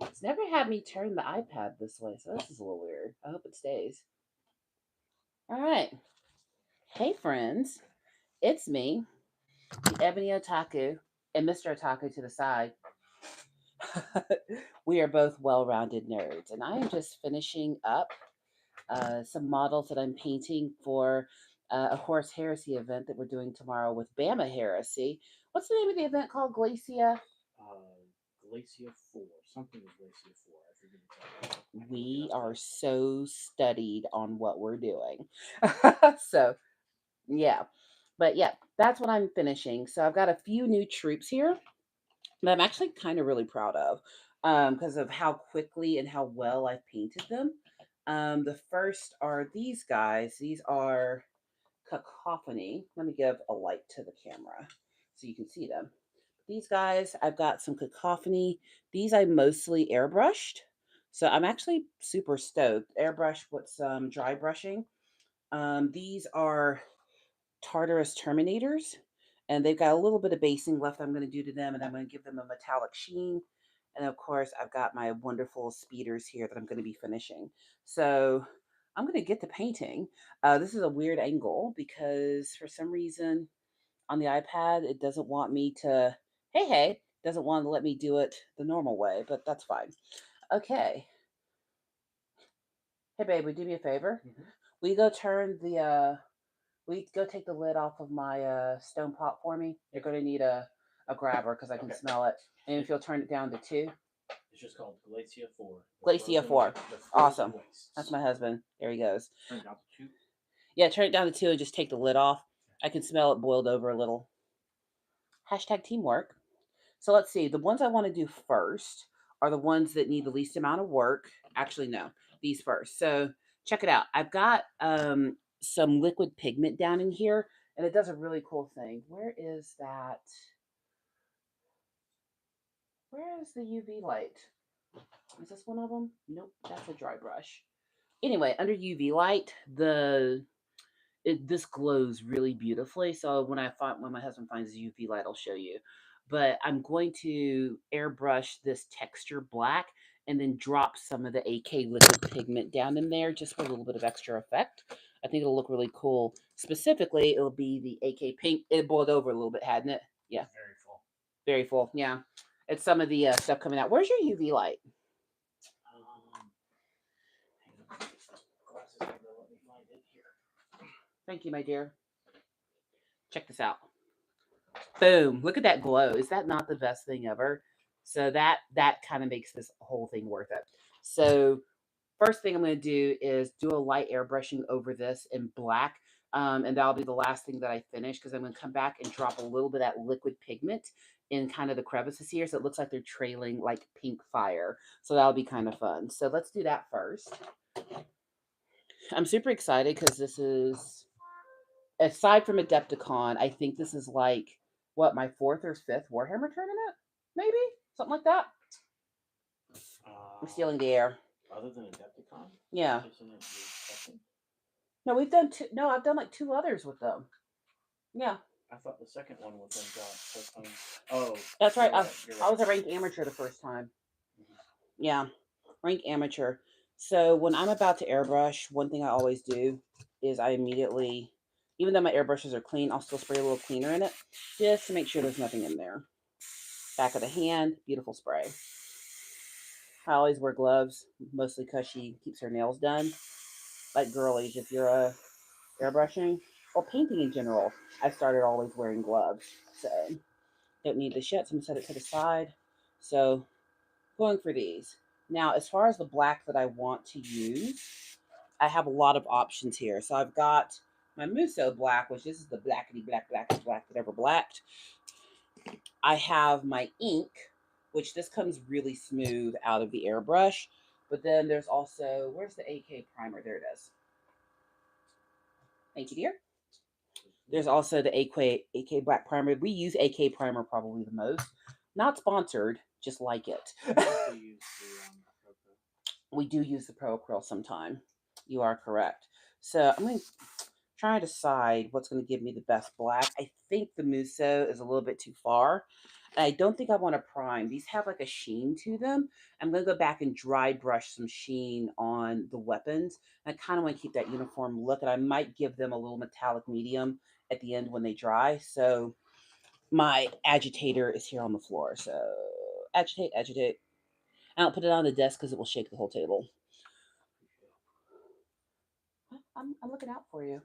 It's never had me turn the iPad this way, so this is a little weird. I hope it stays. All right. Hey, friends. It's me, the Ebony Otaku, and Mr. Otaku to the side. We are both well rounded nerds, and I am just finishing up some models that I'm painting for a Horse Heresy event that we're doing tomorrow with Bama Heresy. What's the name of the event called? Glacia? Glacia 4. Something with Glacia 4. I forget exactly. We are so studied on what we're doing. So, yeah. But yeah, that's what I'm finishing. So I've got a few new troops here that I'm actually kind of really proud of because of how quickly and how well I've painted them. The first are these guys. These are Cacophony. Let me give a light to the camera so you can see them. These guys, I've got some Cacophony. These I mostly airbrushed. So I'm actually super stoked. Airbrush with some dry brushing. These are Tartarus Terminators, and they've got a little bit of basing left I'm going to do to them, and I'm going to give them a metallic sheen. And of course, I've got my wonderful speeders here that I'm going to be finishing. So I'm going to get to painting. This is a weird angle because for some reason on the iPad, it doesn't want me to, hey, doesn't want to let me do it the normal way, but that's fine. Okay. Hey, babe, would you do me a favor? Mm-hmm. Will you go turn the, will you go take the lid off of my stone pot for me? You're going to need a grabber because I can smell it. And if you'll turn it down to 2. It's just called Glacia 4. Glacia 4. Awesome. That's my husband. There he goes. Turn it down to 2. Yeah, turn it down to 2 and just take the lid off. I can smell it boiled over a little. Hashtag teamwork. So let's see. The ones I want to do first are the ones that need the least amount of work. Actually, no, these first. So check it out. I've got some liquid pigment down in here, and it does a really cool thing. Where is that? Where is the UV light? Is this one of them? Nope, that's a dry brush. Anyway, under UV light, this glows really beautifully. So when my husband finds the UV light, I'll show you. But I'm going to airbrush this texture black and then drop some of the AK liquid pigment down in there just for a little bit of extra effect. I think it'll look really cool. Specifically, it'll be the AK pink. It boiled over a little bit, hadn't it? Yeah. Very full. Very full. Yeah. It's some of the stuff coming out. Where's your UV light? Thank you, my dear. Check this out. Boom. Look at that glow. Is that not the best thing ever? So that kind of makes this whole thing worth it. So first thing I'm going to do is do a light airbrushing over this in black. And that'll be the last thing that I finish because I'm going to come back and drop a little bit of that liquid pigment in kind of the crevices here. So it looks like they're trailing like pink fire. So that'll be kind of fun. So let's do that first. I'm super excited because this is, aside from Adepticon, I think this is like, what, my 4th or 5th Warhammer tournament? Maybe? Something like that? I'm stealing the air. Other than Adepticon? Yeah. Isn't it your second? No, we've done two. No, I've done like 2 others with them. Yeah. I thought the second one was in John. Oh. That's right. Right. I was a ranked amateur the first time. Mm-hmm. Yeah. Ranked amateur. So when I'm about to airbrush, one thing I always do is I immediately, even though my airbrushes are clean, I'll still spray a little cleaner in it just to make sure there's nothing in there. Back of the hand, beautiful spray. I always wear gloves, mostly because she keeps her nails done. Like girlies, if you're airbrushing or painting in general, I started always wearing gloves. So don't need this yet, so I'm going to set it to the side. So going for these. Now, as far as the black that I want to use, I have a lot of options here. So I've got my Muso black, which this is the blackety black that ever blacked. I have my ink, which this comes really smooth out of the airbrush. But then there's also, where's the AK primer? There it is. Thank you, dear. There's also the AK black primer. We use AK primer probably the most. Not sponsored, just like it. We do use the Pro Acryl sometime. You are correct. So I'm going to try to decide what's going to give me the best black. I think the Muso is a little bit too far. I don't think I want to prime. These have like a sheen to them. I'm going to go back and dry brush some sheen on the weapons. I kind of want to keep that uniform look, and I might give them a little metallic medium at the end when they dry. So my agitator is here on the floor. So agitate, agitate. I don't put it on the desk because it will shake the whole table. I'm looking out for you.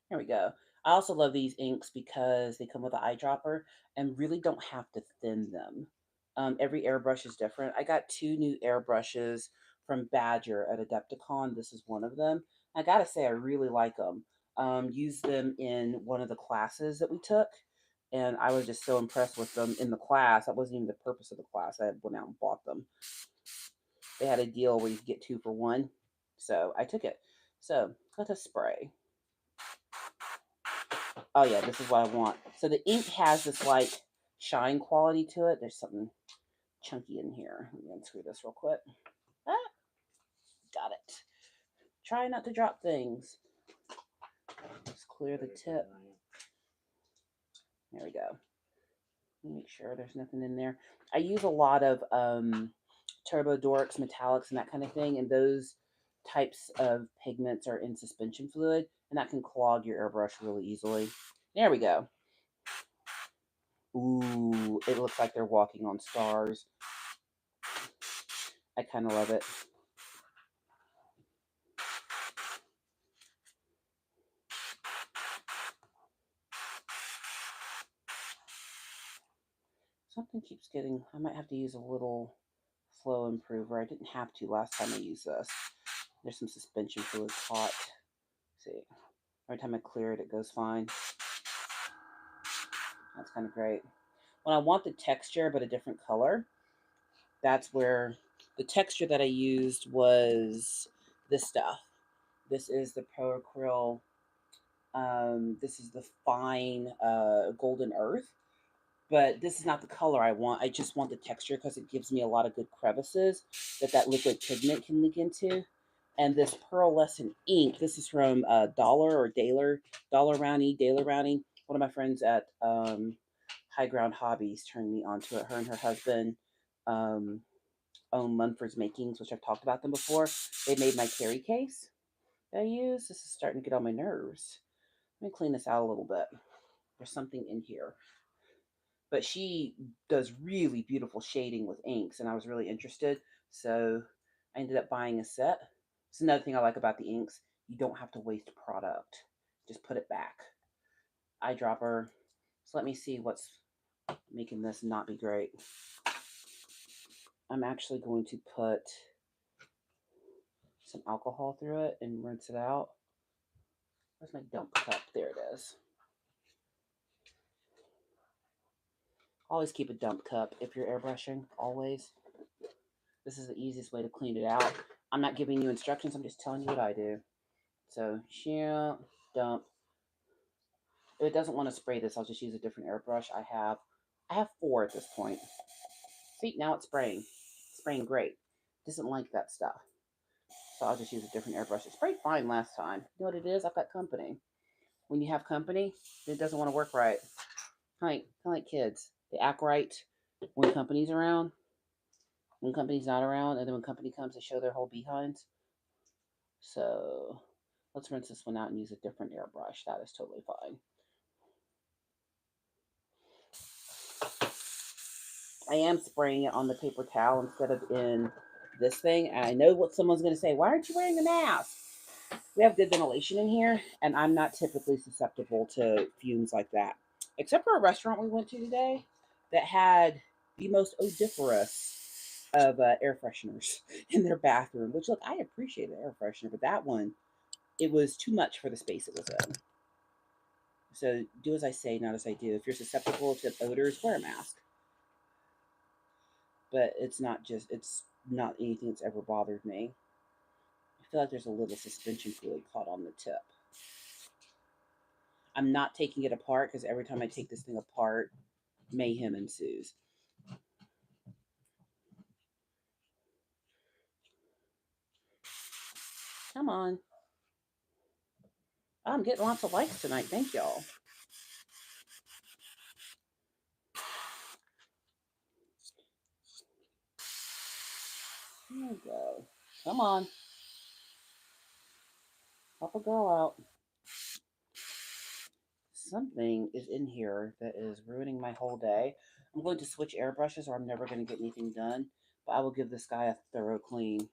Here we go. I also love these inks because they come with an eyedropper and really don't have to thin them. Every airbrush is different. I got two new airbrushes from Badger at Adepticon. This is one of them. I gotta say, I really like them. Used them in one of the classes that we took, and I was just so impressed with them in the class. That wasn't even the purpose of the class. I went out and bought them. They had a deal where you could get 2 for 1, so I took it. So let us spray. Oh yeah, this is what I want. So the ink has this like shine quality to it. There's something chunky in here. Let me unscrew this real quick. Ah, got it. Try not to drop things. Let's clear the tip. There we go. Make sure there's nothing in there. I use a lot of Turbo Dorks, metallics, and that kind of thing, and those types of pigments are in suspension fluid, and that can clog your airbrush really easily. There we go. Ooh, it looks like they're walking on stars. I kind of love it. Something keeps getting, I might have to use a little flow improver. I didn't have to last time I used this. There's some suspension fluid caught. See, every time I clear it, it goes fine. That's kind of great. When I want the texture but a different color, that's where the texture that I used was this stuff. This is the Pro Acryl. This is the fine golden earth. But this is not the color I want. I just want the texture because it gives me a lot of good crevices that liquid pigment can leak into. And this pearlescent ink, this is from Dollar or Daler, Dollar Roundy, Daler Roundy. One of my friends at High Ground Hobbies turned me onto it. Her and her husband um, own Munford's Makings, which I've talked about them before. They made my carry case that I use. This is starting to get on my nerves. Let me clean this out a little bit. There's something in here. But she does really beautiful shading with inks, and I was really interested. So I ended up buying a set. It's another thing I like about the inks. You don't have to waste product. Just put it back. Eyedropper. So let me see what's making this not be great. I'm actually going to put some alcohol through it and rinse it out. Where's my dump cup? There it is. Always keep a dump cup if you're airbrushing. Always. This is the easiest way to clean it out. I'm not giving you instructions. I'm just telling you what I do. So, shear, dump. If it doesn't want to spray this, I'll just use a different airbrush. I have 4 at this point. See, now it's spraying. It's spraying great. It doesn't like that stuff. So I'll just use a different airbrush. It sprayed fine last time. You know what it is? I've got company. When you have company, it doesn't want to work right. Kind of like kids. They act right when company's around, when company's not around, and then when company comes, they show their whole behinds. So let's rinse this one out and use a different airbrush. That is totally fine. I am spraying it on the paper towel instead of in this thing. And I know what someone's going to say. Why aren't you wearing a mask? We have good ventilation in here, and I'm not typically susceptible to fumes like that. Except for a restaurant we went to today that had the most odoriferous of air fresheners in their bathroom. Which, look, I appreciate an air freshener, but that one, it was too much for the space it was in. So do as I say, not as I do. If you're susceptible to odors, wear a mask. But it's not anything that's ever bothered me. I feel like there's a little suspension fluid caught on the tip. I'm not taking it apart because every time I take this thing apart, mayhem ensues. Come on. I'm getting lots of likes tonight. Thank y'all. There we go. Come on. Help a girl out. Something is in here that is ruining my whole day. I'm going to switch airbrushes or I'm never going to get anything done. But I will give this guy a thorough clean.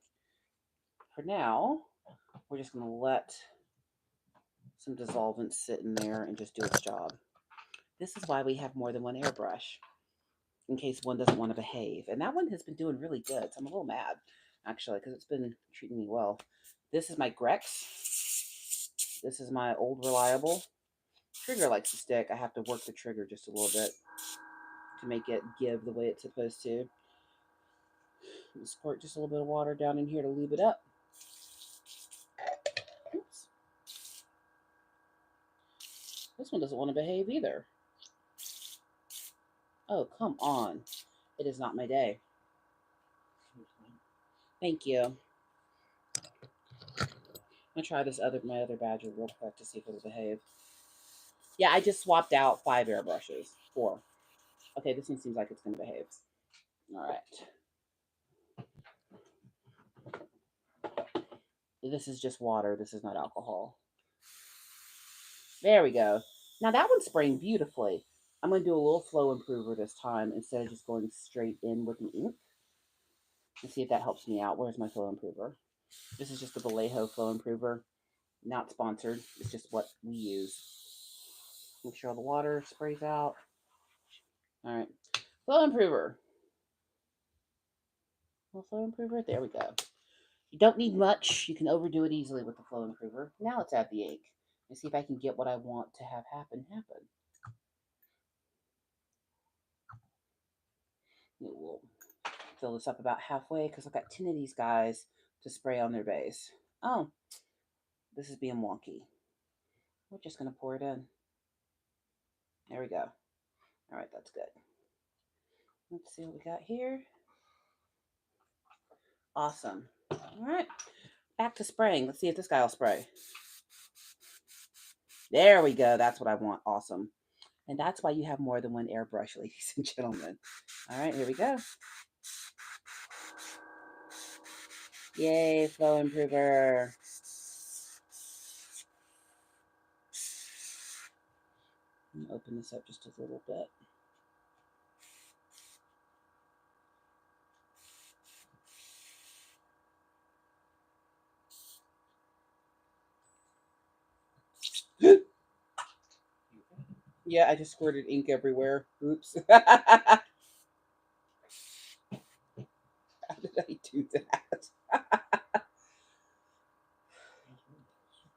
For now, we're just going to let some dissolvent sit in there and just do its job. This is why we have more than one airbrush, in case one doesn't want to behave. And that one has been doing really good. So I'm a little mad, actually, because it's been treating me well. This is my Grex. This is my old reliable. Trigger likes to stick. I have to work the trigger just a little bit to make it give the way it's supposed to. Squirt just a little bit of water down in here to lube it up. Oops. This one doesn't want to behave either. Oh, come on. It is not my day. Thank you. I'm gonna try my other badger real quick to see if it'll behave. Yeah, I just swapped out 5 airbrushes. 4. Okay, this one seems like it's gonna behave. All right. This is just water. This is not alcohol. There we go. Now that one's spraying beautifully. I'm going to do a little flow improver this time instead of just going straight in with the ink. And see if that helps me out. Where's my flow improver? This is just the Vallejo flow improver. Not sponsored. It's just what we use. Make sure all the water sprays out. All right. Flow improver. Flow improver. There we go. You don't need much. You can overdo it easily with the flow improver. Now let's add the ink and see if I can get what I want to have happen. We'll fill this up about halfway because I've got 10 of these guys to spray on their base. Oh, this is being wonky. We're just going to pour it in. There we go. All right, that's good. Let's see what we got here. Awesome. All right, back to spraying. Let's see if this guy will spray. There we go. That's what I want. Awesome. And that's why you have more than one airbrush, ladies and gentlemen. All right, here we go. Yay, flow improver. Open this up just a little bit. Yeah, I just squirted ink everywhere. Oops. How did I do that?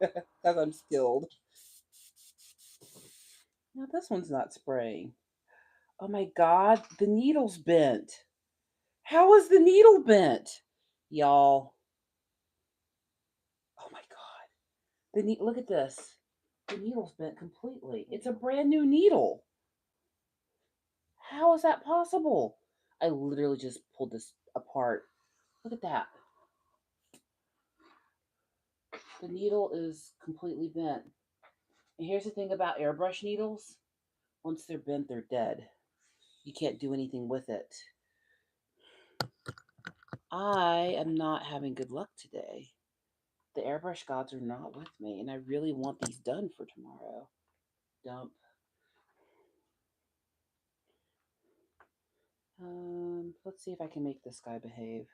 Because I'm skilled. Now this one's not spraying. Oh my god, the needle's bent. How is the needle bent? Y'all. Oh my god. Look at this. The needle's bent completely. It's a brand new needle. How is that possible? I literally just pulled this apart. Look at that. The needle is completely bent. And here's the thing about airbrush needles. Once they're bent, they're dead. You can't do anything with it. I am not having good luck today. The airbrush gods are not with me, and I really want these done for tomorrow. Dump. Let's see if I can make this guy behave.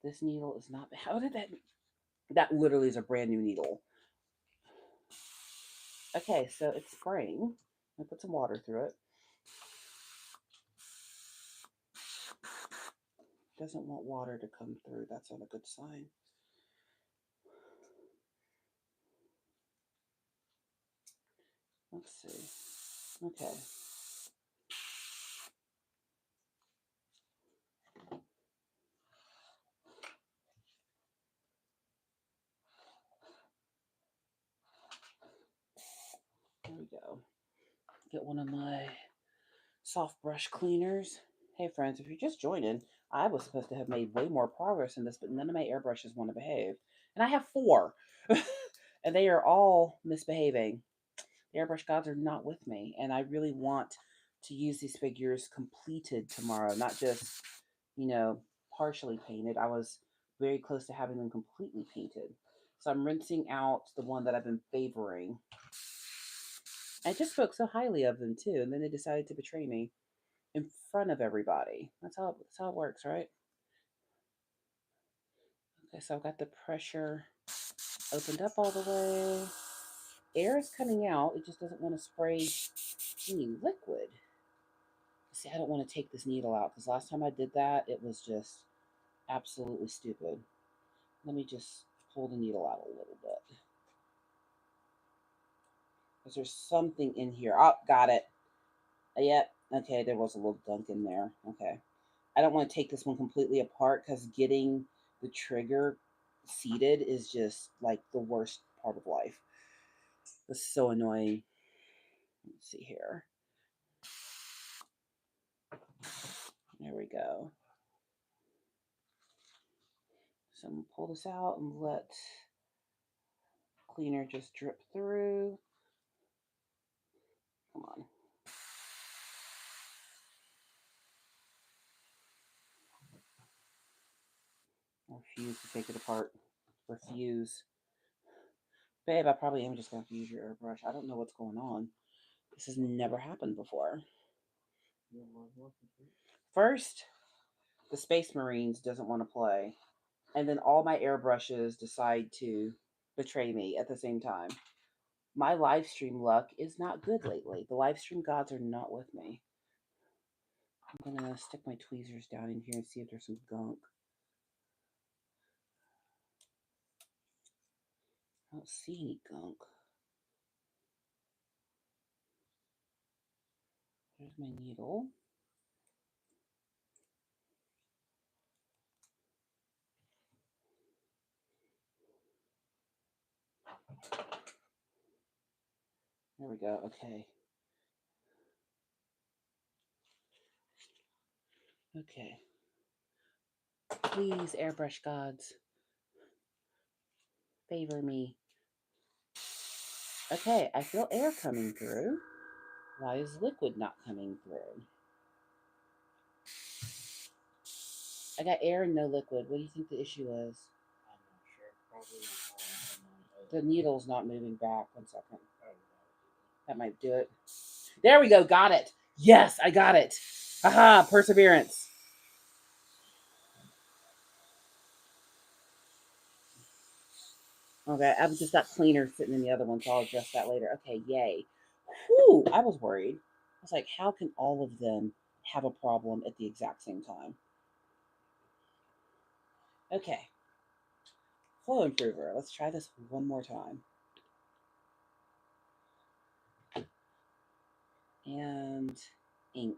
This needle is not. How did that? That literally is a brand new needle. Okay, so it's spraying. I put some water through it. Doesn't want water to come through. That's not a good sign. Let's see. Okay. There we go. Get one of my soft brush cleaners. Hey friends, if you're just joining, I was supposed to have made way more progress in this, but none of my airbrushes want to behave. And I have 4. and they are all misbehaving. The airbrush gods are not with me, and I really want to use these figures completed tomorrow, not just, you know, partially painted. I was very close to having them completely painted. So I'm rinsing out the one that I've been favoring. I just spoke so highly of them too, and then they decided to betray me in front of everybody. That's how it works, right? Okay, so I've got the pressure opened up all the way. Air is coming out. It just doesn't want to spray any liquid. See, I don't want to take this needle out because last time I did that, it was just absolutely stupid. Let me just pull the needle out a little bit. Because there's something in here. Oh, got it. Yep. Okay, there was a little gunk in there. Okay. I don't want to take this one completely apart because getting the trigger seated is just like the worst part of life. It's so annoying. Let's see here. There we go. So I'm going to pull this out and let cleaner just drip through. Come on. I refuse to take it apart. Refuse. Babe, I probably am just going to use your airbrush. I don't know what's going on. This has never happened before. First, the Space Marines doesn't want to play. And then all my airbrushes decide to betray me at the same time. My live stream luck is not good lately. The live stream gods are not with me. I'm going to stick my tweezers down in here and see if there's some gunk. I don't see any gunk. There's my needle. There we go. Okay. Okay. Please, airbrush gods, favor me. Okay, I feel air coming through. Why is liquid not coming through? I got air and no liquid. What do you think the issue is? I'm not sure. Probably The needle's not moving back. 1 second. That might do it. There we go. Got it. Yes, I got it. Aha, perseverance. Okay, I've just got cleaner sitting in the other one, so I'll adjust that later. Okay, yay. Whew, I was worried. I was like, how can all of them have a problem at the exact same time? Okay. Flow improver. Let's try this one more time. And ink.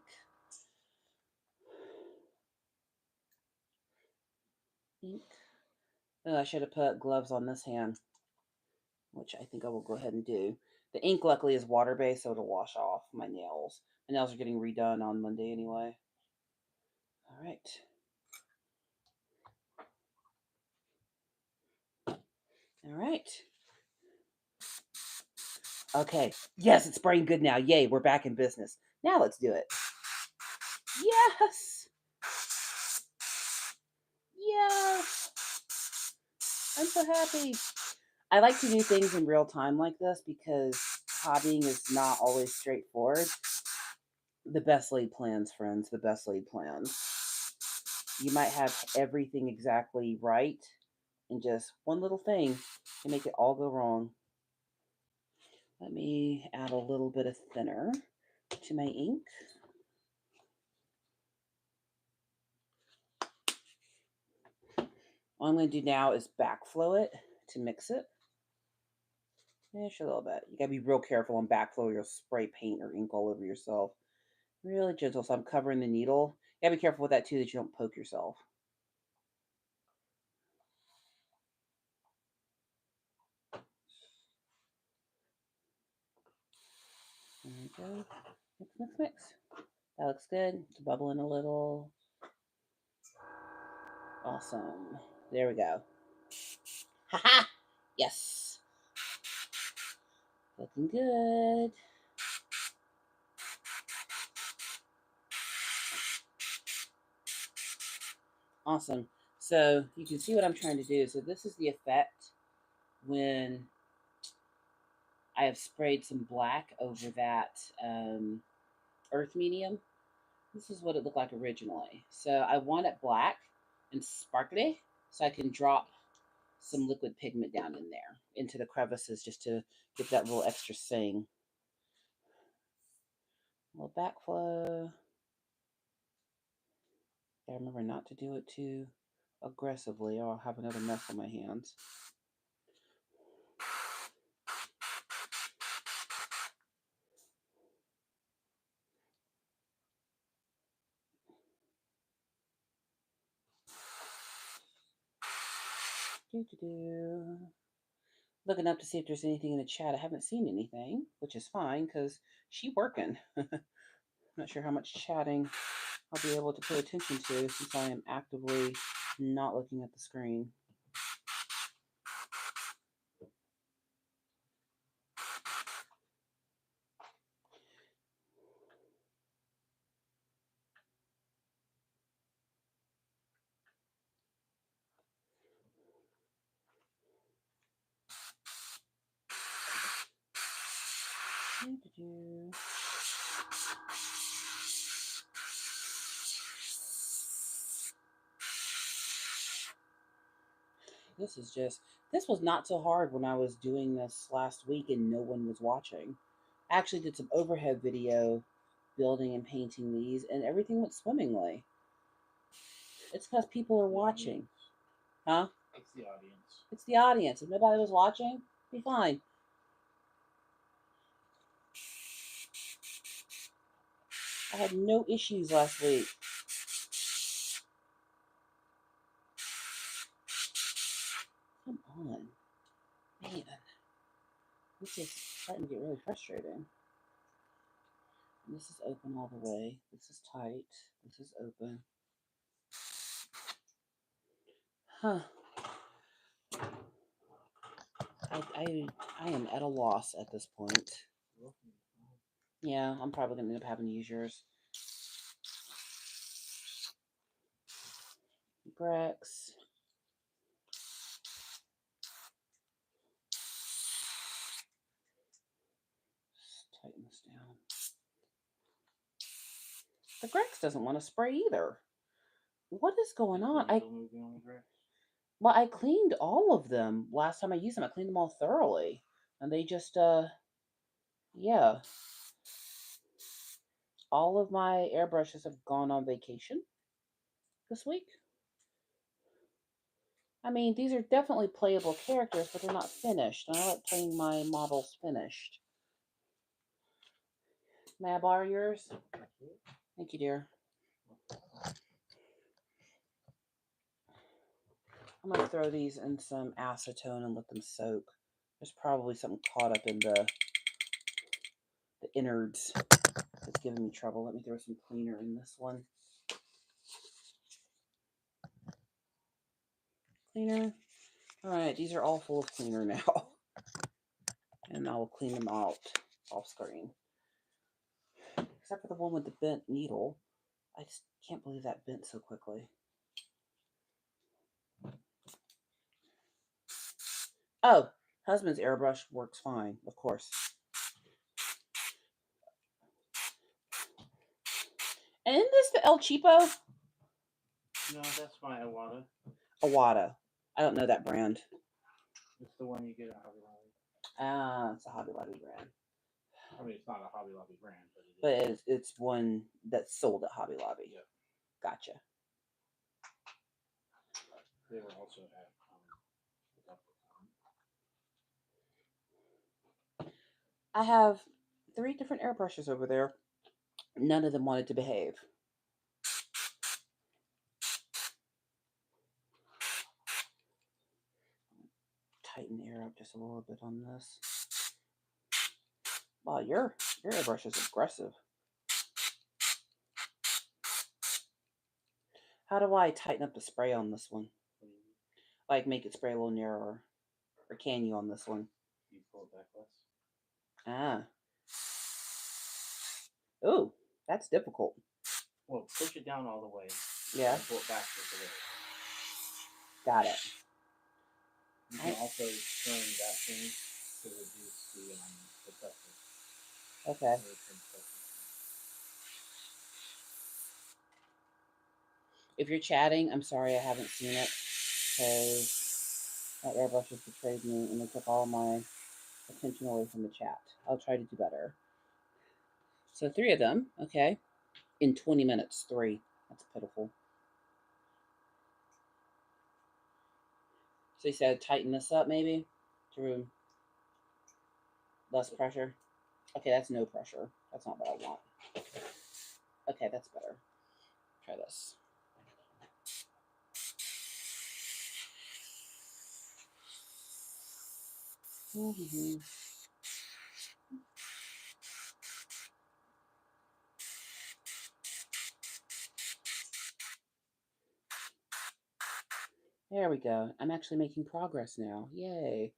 Ink. Oh, I should have put gloves on this hand, which I think I will go ahead and do. The ink, luckily, is water-based, so it'll wash off my nails. My nails are getting redone on Monday anyway. All right. All right. Okay. Yes, it's spraying good now. Yay, we're back in business. Now let's do it. Yes. Yes. I'm so happy. I like to do things in real time like this because hobbying is not always straightforward. The best laid plans, friends. The best laid plans. You might have everything exactly right, and just one little thing can make it all go wrong. Let me add a little bit of thinner to my ink. All I'm going to do now is backflow it to mix it. Just a little bit. You got to be real careful on backflow. You'll spray paint or ink all over yourself. Really gentle. So I'm covering the needle. You got to be careful with that too, that you don't poke yourself. There we go. Mix, mix, mix. That looks good. It's bubbling a little. Awesome. There we go. Haha! Yes. Looking good. Awesome. So you can see what I'm trying to do. So this is the effect when I have sprayed some black over that earth medium. This is what it looked like originally. So I want it black and sparkly so I can drop some liquid pigment down in there into the crevices just to get that little extra sing. A little backflow. I remember not to do it too aggressively or I'll have another mess on my hands. Looking up to see if there's anything in the chat. I haven't seen anything, which is fine because she working. Not sure how much chatting I'll be able to pay attention to since I am actively not looking at the screen. This was not so hard when I was doing this last week and no one was watching. I actually did some overhead video building and painting these and everything went swimmingly. It's because people are watching. Huh? It's the audience. It's the audience. If nobody was watching, be fine. I had no issues last week. Come on. Man. This is starting to get really frustrating. This is open all the way. This is tight. This is open. Huh. I am at a loss at this point. Yeah, I'm probably going to end up having to use yours. Brex. Just tighten this down. The Grex doesn't want to spray either. What is going on? Well, I cleaned all of them last time I used them. I cleaned them all thoroughly. And they just, yeah. All of my airbrushes have gone on vacation this week. I mean, these are definitely playable characters, but they're not finished. And I like playing my models finished. May I borrow yours? Thank you, dear. I'm going to throw these in some acetone and let them soak. There's probably something caught up in the innards that's giving me trouble. Let me throw some cleaner in this one. Cleaner. All right, these are all full of cleaner now. And I will clean them out off screen. Except for the one with the bent needle. I just can't believe that bent so quickly. Oh, husband's airbrush works fine, of course. And isn't this the El Cheapo? No, that's my Iwata. Iwata. I don't know that brand. It's the one you get at Hobby Lobby. Ah, it's a Hobby Lobby brand. I mean, it's not a Hobby Lobby brand, but it's one that's sold at Hobby Lobby. Yep. Gotcha. They were also at I have 3 different airbrushes over there. None of them wanted to behave. Tighten the air up just a little bit on this. Wow, your airbrush is aggressive. How do I tighten up the spray on this one? Like make it spray a little narrower. Or can you on this one? You pull it back less. Ah. Ooh, that's difficult. Well, push it down all the way. Yeah. And pull it back just a little. Got it. You can also turn that thing to reduce the pressure. Okay. If you're chatting, I'm sorry I haven't seen it because my airbrush has betrayed me and it took all my attention away from the chat. I'll try to do better. So 3 of them, okay. In 20 minutes, 3. That's pitiful. So you said tighten this up maybe to less pressure. Okay, that's no pressure. That's not what I want. Okay, that's better. Try this. Mm-hmm. There we go. I'm actually making progress now. Yay.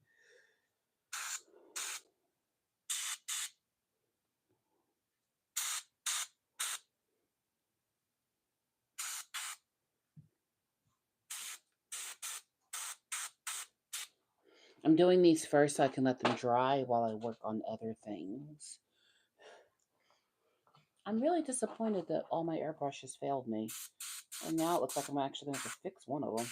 I'm doing these first so I can let them dry while I work on other things. I'm really disappointed that all my airbrushes failed me. And now it looks like I'm actually going to have to fix one of them.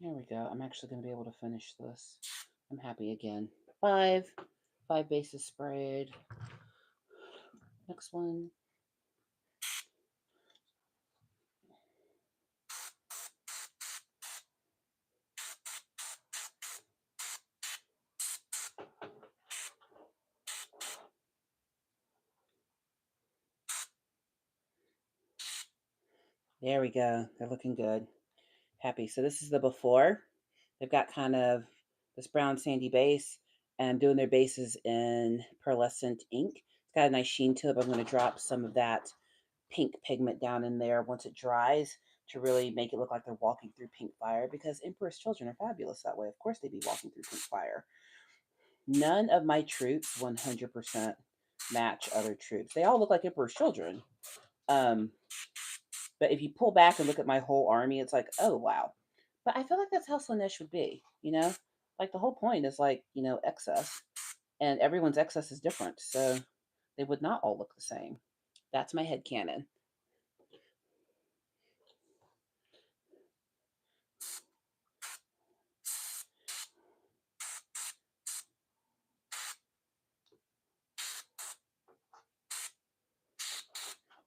There we go. I'm actually going to be able to finish this. I'm happy again. 5 bases sprayed. Next one. There we go. They're looking good. Happy. So this is the before. They've got kind of this brown sandy base and doing their bases in pearlescent ink. It's got a nice sheen to it, but I'm going to drop some of that pink pigment down in there once it dries to really make it look like they're walking through pink fire, because Emperor's children are fabulous that way. Of course they'd be walking through pink fire. None of my troops 100% match other troops. They all look like Emperor's children. But if you pull back and look at my whole army, it's like, oh, wow. But I feel like that's how Slanesh would be, you know? Like the whole point is like, excess. And everyone's excess is different. So they would not all look the same. That's my head canon.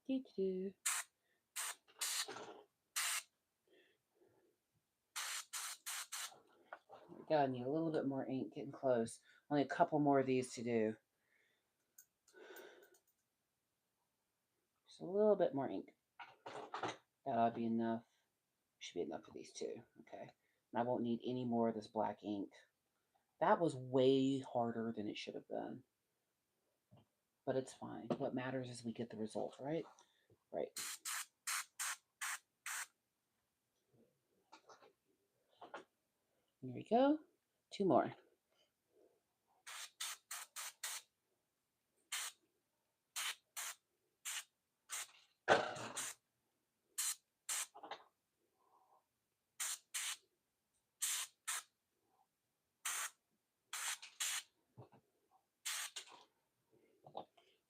Doo-doo. God, I need a little bit more ink. Getting close. Only a couple more of these to do. Just a little bit more ink. That ought to be enough. Should be enough for these two. Okay. And I won't need any more of this black ink. That was way harder than it should have been. But it's fine. What matters is we get the result, right? Right. Here we go. 2 more.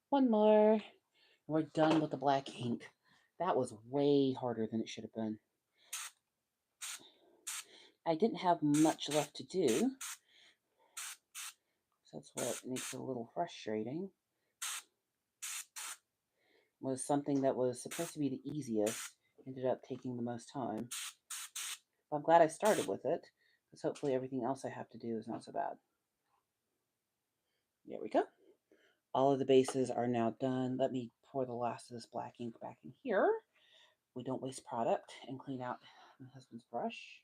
One more. We're done with the black ink. That was way harder than it should have been. I didn't have much left to do. So that's what makes it a little frustrating. Was something that was supposed to be the easiest ended up taking the most time. But I'm glad I started with it, because hopefully everything else I have to do is not so bad. There we go. All of the bases are now done. Let me pour the last of this black ink back in here. We don't waste product, and clean out my husband's brush.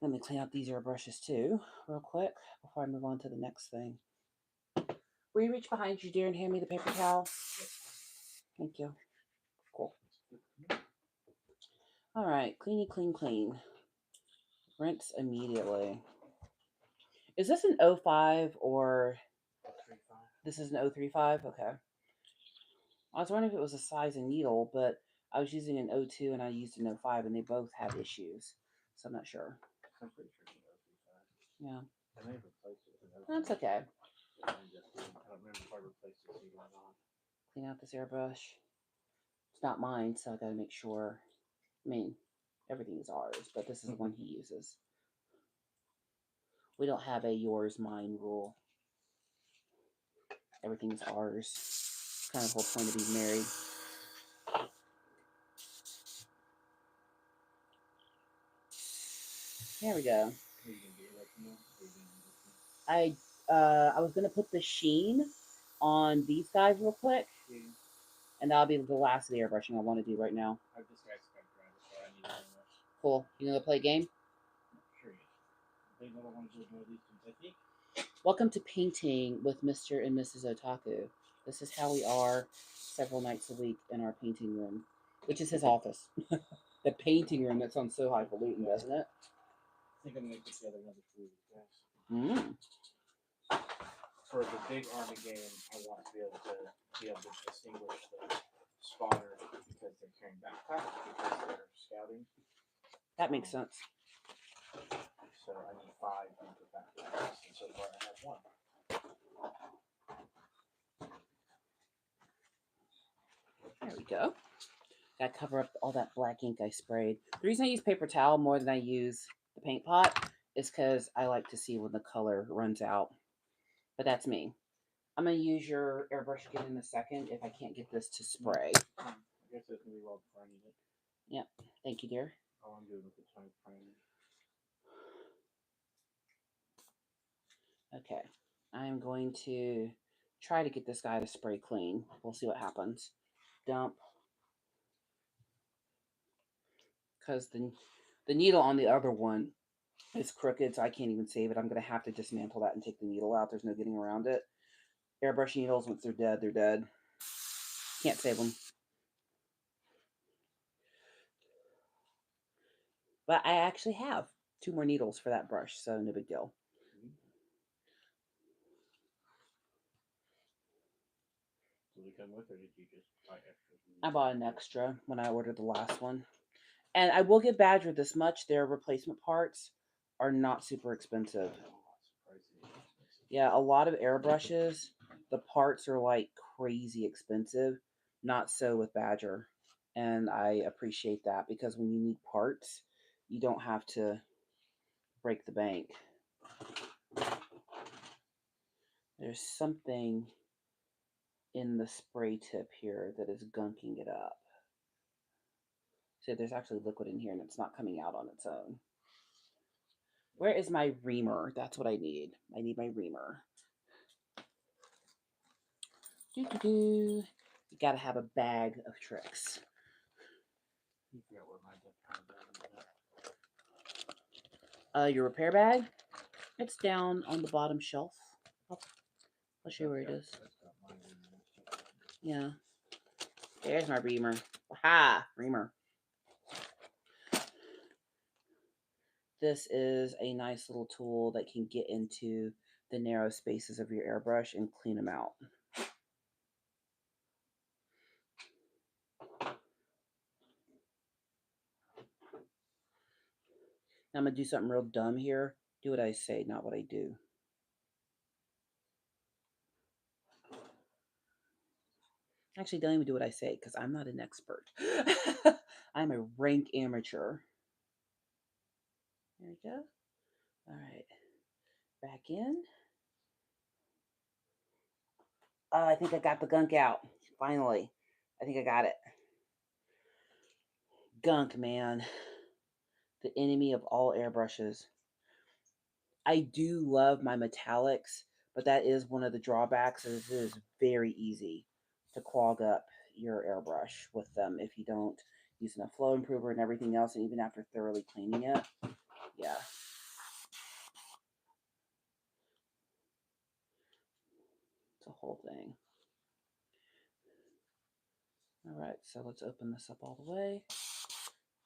Let me clean out these airbrushes too, real quick, before I move on to the next thing. Will you reach behind you, dear, and hand me the paper towel? Thank you. Cool. All right, cleany, clean, clean. Rinse immediately. Is this an 05 or this is an 035? Okay. I was wondering if it was a size and needle, but I was using an 02 and I used an 05 and they both had issues. So I'm not sure. I'm pretty sure it's an 035. Yeah. I may have replaced it with an 05. That's okay. I don't remember if I replaced it or not. Clean out this airbrush. It's not mine, so I gotta make sure. I mean, everything is ours, but this is the one he uses. We don't have a yours, mine rule. Everything's ours. It's kind of the whole point of being married. There we go. I was gonna put the sheen on these guys real quick, and that'll be the last of the airbrushing I want to do right now. Cool. You gonna play a game? Welcome to painting with Mr. and Mrs. Otaku. This is how we are several nights a week in our painting room, which is his office. The painting room, that sounds so highfalutin, doesn't it? I think I'm going to put together another 2 of these guys. For the big army game, I want to be able to distinguish the spotters because they're carrying backpacks because they're scouting. That makes sense. So I need 5 with backpacks, and so far I have 1. There we go. Got to cover up all that black ink I sprayed. The reason I use paper towel more than I use the paint pot is because I like to see when the color runs out. But that's me. I'm going to use your airbrush again in a second if I can't get this to spray. I guess that's going to be well before I need it. Yep. Thank you, dear. All I'm doing with the time frame. Okay. I'm going to try to get this guy to spray clean. We'll see what happens. Dump. Because the needle on the other one is crooked, so I can't even save it. I'm going to have to dismantle that and take the needle out. There's no getting around it. Airbrush needles, once they're dead, they're dead. Can't save them. But I actually have 2 more needles for that brush, so no big deal. Did they come with, or did you just buy extras? I bought an extra when I ordered the last one. And I will give Badger this much. Their replacement parts are not super expensive. Yeah, a lot of airbrushes, the parts are like crazy expensive. Not so with Badger. And I appreciate that because when you need parts, you don't have to break the bank. There's something in the spray tip here that is gunking it up. So there's actually liquid in here and it's not coming out on its own. Where is my reamer? That's what I need. I need my reamer. You gotta have a bag of tricks. You forgot where my Your repair bag? It's down on the bottom shelf. I'll show you where it is. Yeah. There's my reamer. Aha! Reamer. This is a nice little tool that can get into the narrow spaces of your airbrush and clean them out. Now I'm going to do something real dumb here. Do what I say, not what I do. Actually, don't even do what I say because I'm not an expert. I'm a rank amateur. There we go. All right. Back in. I think I got the gunk out. Finally. I think I got it. Gunk, man. The enemy of all airbrushes. I do love my metallics, but that is one of the drawbacks. Is it is very easy to clog up your airbrush with them if you don't use enough flow improver and everything else, and even after thoroughly cleaning it. Yeah. It's a whole thing. All right, so let's open this up all the way.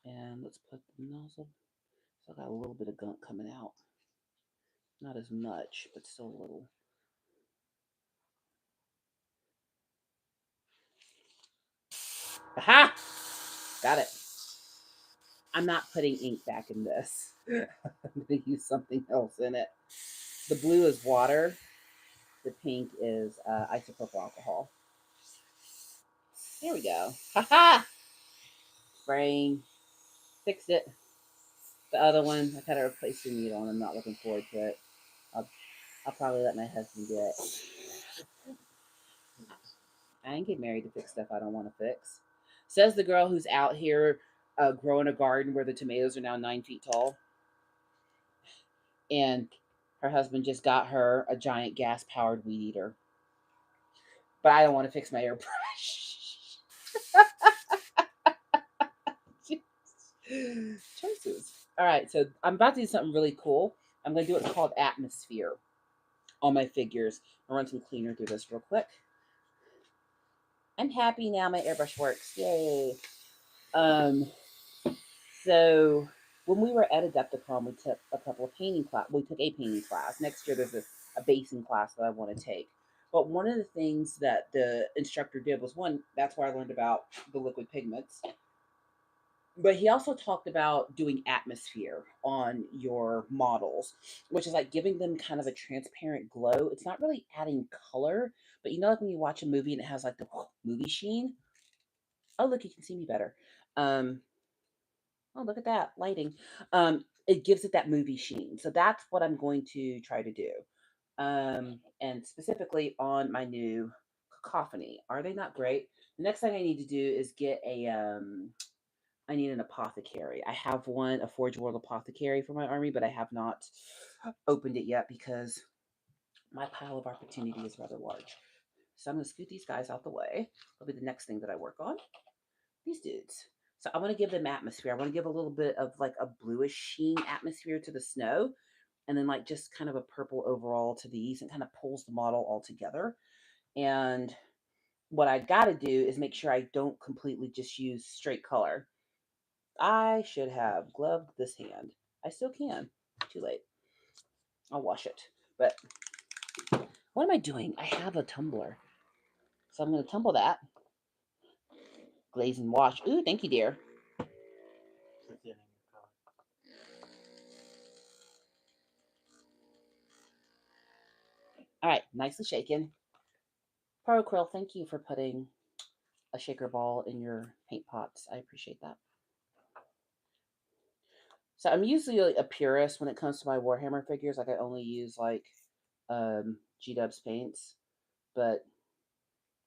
And let's put the nozzle. So I got a little bit of gunk coming out. Not as much, but still a little. Aha! Got it. I'm not putting ink back in this. I'm going to use something else in it. The blue is water. The pink is isopropyl alcohol. There we go. Ha-ha! Spraying. Fixed it. The other one, I've had to replace the needle, and I'm not looking forward to it. I'll probably let my husband do it. I ain't get married to fix stuff I don't want to fix. Says the girl who's out here growing a garden where the tomatoes are now 9 feet tall. And her husband just got her a giant gas powered weed eater. But I don't want to fix my airbrush. Choices. All right, so I'm about to do something really cool. I'm going to do what's called atmosphere on my figures. I'll run some cleaner through this real quick. I'm happy now my airbrush works. Yay. So when we were at Adepticon, we took a couple of painting class. We took a painting class. Next year there's a basing class that I want to take. But one of the things that the instructor did was one, that's where I learned about the liquid pigments. But he also talked about doing atmosphere on your models, which is like giving them kind of a transparent glow. It's not really adding color, but you know, like when you watch a movie and it has like the movie sheen. Oh, look, you can see me better. Oh, look at that lighting. It gives it that movie sheen. So that's what I'm going to try to do. And specifically on my new cacophony. Are they not great? The next thing I need to do is get I need an apothecary. I have one, a Forge World apothecary for my army, but I have not opened it yet because my pile of opportunity is rather large. So I'm going to scoot these guys out the way. That'll be the next thing that I work on. These dudes. So I want to give them atmosphere. I want to give a little bit of like a bluish sheen atmosphere to the snow, and then like just kind of a purple overall to these, and kind of pulls the model all together. And what I got to do is make sure I don't completely just use straight color. I should have gloved this hand. I still can. Too late. I'll wash it. But what am I doing? I have a tumbler. So I'm going to tumble that. Glaze and wash. Ooh, thank you, dear. All right, nicely shaken. Pearl Quill, thank you for putting a shaker ball in your paint pots. I appreciate that. So I'm usually a purist when it comes to my Warhammer figures. Like I only use like G-Dubs paints, but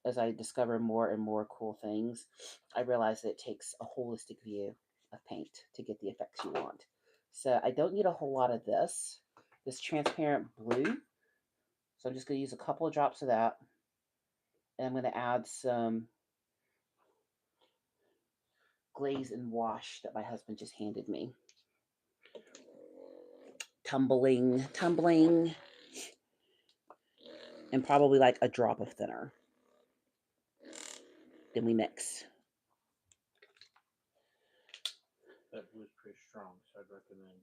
as I discover more and more cool things, I realize that it takes a holistic view of paint to get the effects you want. So I don't need a whole lot of this transparent blue. So I'm just going to use a couple of drops of that. And I'm going to add some glaze and wash that my husband just handed me. Tumbling, tumbling. And probably like a drop of thinner. Then we mix. That blue's pretty strong, so I'd recommend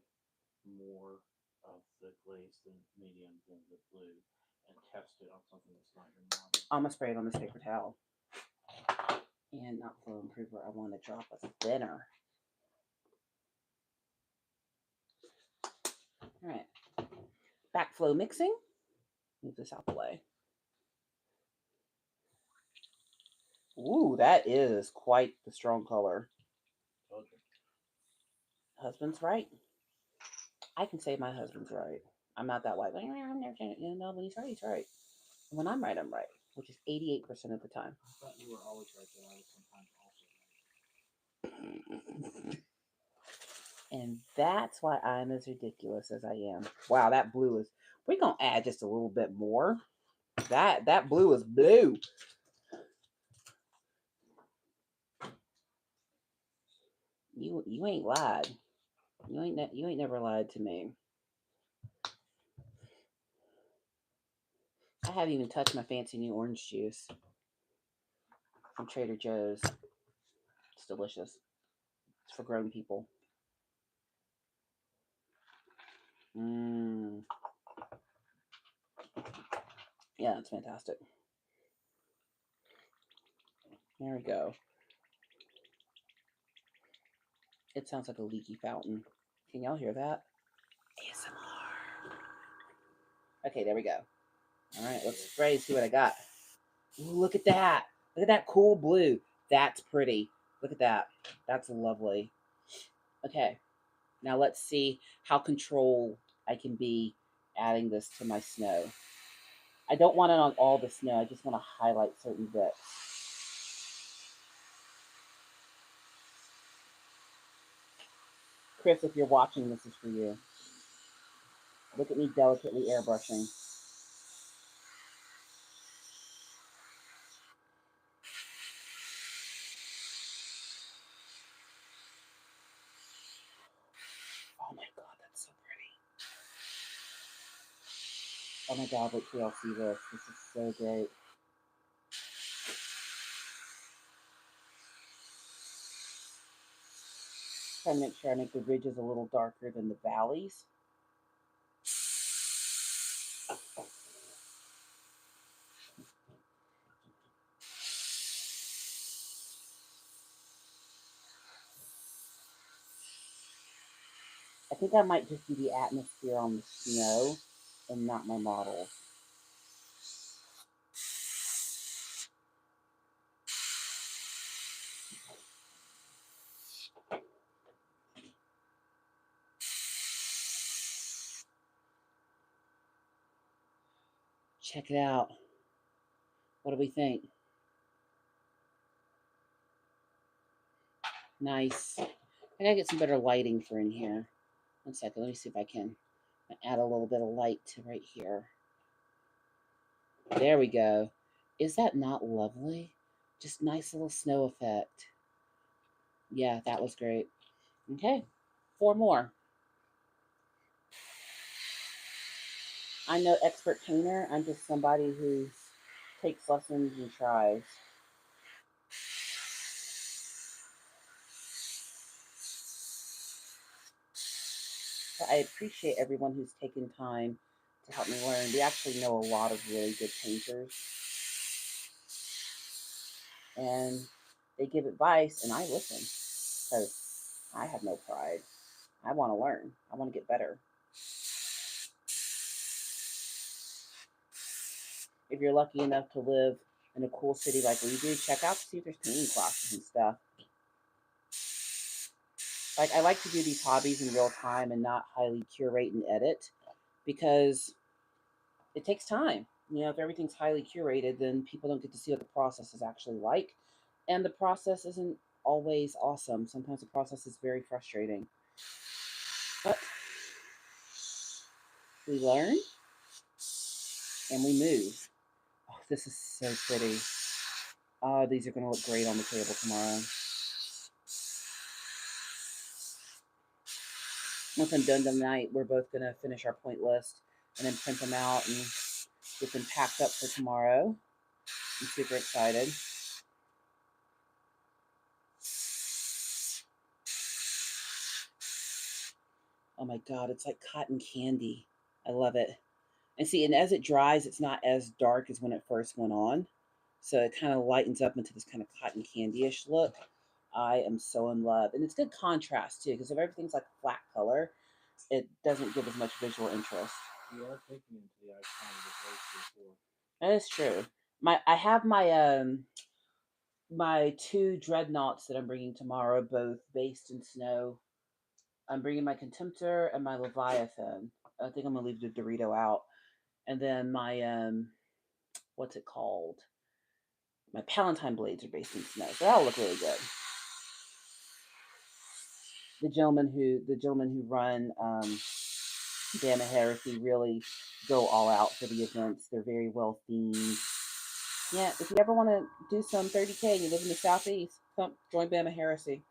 more of the glaze than medium than the blue, and test it on something that's not your model. I'm gonna spray it on this paper towel. And not flow improver, I want a drop of thinner. All right. Backflow mixing. Move this out the way. Ooh, that is quite the strong color. Husband's right. I can say my husband's right. I'm not that white. You know, when he's right, he's right. And when I'm right, I'm right, which is 88% of the time. I thought you were always right, but I was sometimes also right. And that's why I'm as ridiculous as I am. Wow, that blue is. We're gonna add just a little bit more. That blue is blue. You ain't lied. You ain't never lied to me. I haven't even touched my fancy new orange juice from Trader Joe's. It's delicious. It's for grown people. Mmm. Yeah, it's fantastic. There we go. It sounds like a leaky fountain. Can y'all hear that? ASMR. Okay, there we go. All right, let's spray and see what I got. Ooh, look at that. Look at that cool blue. That's pretty. Look at that. That's lovely. Okay, now let's see how controlled I can be adding this to my snow. I don't want it on all the snow. I just want to highlight certain bits. Chris, if you're watching, this is for you. Look at me delicately airbrushing. Oh my god, that's so pretty. Oh my god, wait till y'all see this. This is so great. Trying to make sure I make the ridges a little darker than the valleys. I think I might just do the atmosphere on the snow and not my models. Check it out. What do we think? Nice. I gotta get some better lighting for in here. One second, let me see if I can add a little bit of light to right here. There we go. Is that not lovely? Just nice little snow effect. Yeah, that was great. Okay, 4 more. I'm no expert painter. I'm just somebody who takes lessons and tries. But I appreciate everyone who's taken time to help me learn. We actually know a lot of really good painters. And they give advice, and I listen because I have no pride. I want to learn. I want to get better. If you're lucky enough to live in a cool city like we do, check out to see if there's painting classes and stuff. Like, I like to do these hobbies in real time and not highly curate and edit because it takes time. You know, if everything's highly curated, then people don't get to see what the process is actually like. And the process isn't always awesome. Sometimes the process is very frustrating. But we learn and we move. Oh, this is so pretty. Oh, these are going to look great on the table tomorrow. Once I'm done tonight, we're both going to finish our point list and then print them out and get them packed up for tomorrow. I'm super excited. Oh my god, it's like cotton candy. I love it. And see, and as it dries, it's not as dark as when it first went on. So it kind of lightens up into this kind of cotton candy-ish look. I am so in love. And it's good contrast too, because if everything's like a flat color, it doesn't give as much visual interest. You are taking him to the icon of the place before. That is true. I have my 2 dreadnoughts that I'm bringing tomorrow, both based in snow. I'm bringing my Contemptor and my Leviathan. I think I'm gonna leave the Dorito out, and then my what's it called? My Palatine blades are based in snow, so that'll look really good. The gentlemen who run Bama Heresy really go all out for the events. They're very well themed. Yeah, if you ever want to do some 30K and you live in the southeast, come join Bama Heresy.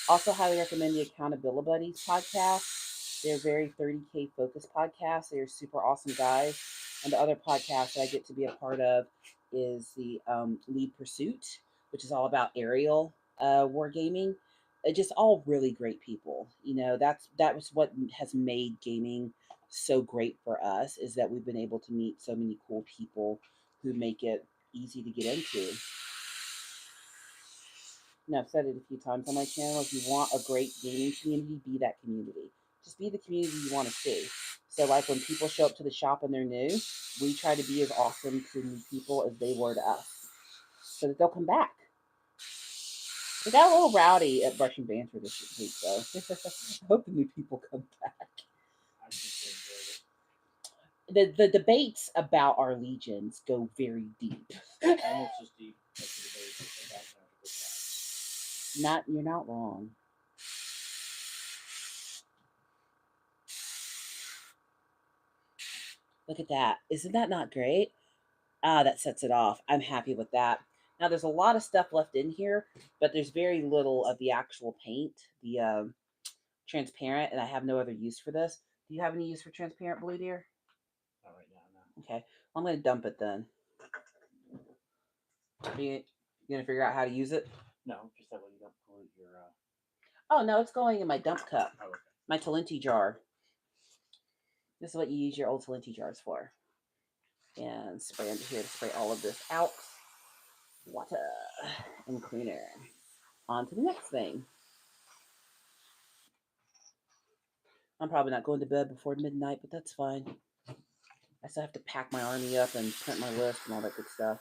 Also, highly recommend the Accountability Buddies podcast. They're very 30K focused podcasts. They're super awesome guys. And the other podcast that I get to be a part of is the Lead Pursuit, which is all about aerial wargaming. Just all really great people. You know, that was what has made gaming so great for us, is that we've been able to meet so many cool people who make it easy to get into. And I've said it a few times on my channel. If you want a great gaming community, be that community. Just be the community you want to see. So, like when people show up to the shop and they're new, we try to be as awesome to new people as they were to us, so that they'll come back. We got a little rowdy at Brush and Banter this week, though. I hope the new people come back. I think The debates about our legions go very deep. almost as deep as the debate about magical cats. You're not wrong. Look at that. Isn't that not great? That sets it off. I'm happy with that. Now there's a lot of stuff left in here, but there's very little of the actual paint, the transparent, and I have no other use for this. Do you have any use for transparent, Blue Deer? Not right now, no. Okay, well, I'm going to dump it then. Are you going to figure out how to use it? No, just that way you don't pollute your. Oh, no, it's going in my dump cup. Oh, okay. My Talenti jar. This is what you use your old Talenti jars for. And spray under here to spray all of this out. Water and cleaner. On to the next thing. I'm probably not going to bed before midnight, but that's fine. I still have to pack my army up and print my list and all that good stuff.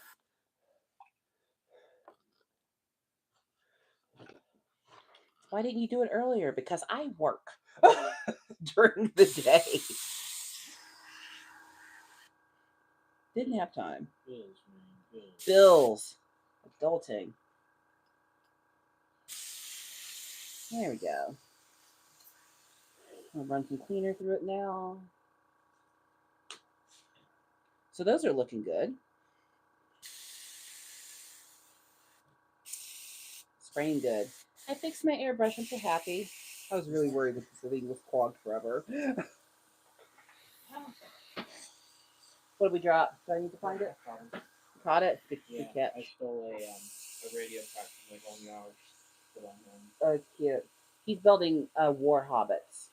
Why didn't you do it earlier? Because I work during the day. Didn't have time. Bills, man. Bills. Adulting. There we go. I'll run some cleaner through it now. So those are looking good. Spraying good. I fixed my airbrush. I'm so happy. I was really worried that this thing was clogged forever. What did we drop? Do I need to find it? Caught it? Good catch. I stole a radio pack from my home yard. Oh, cute. He's building war hobbits.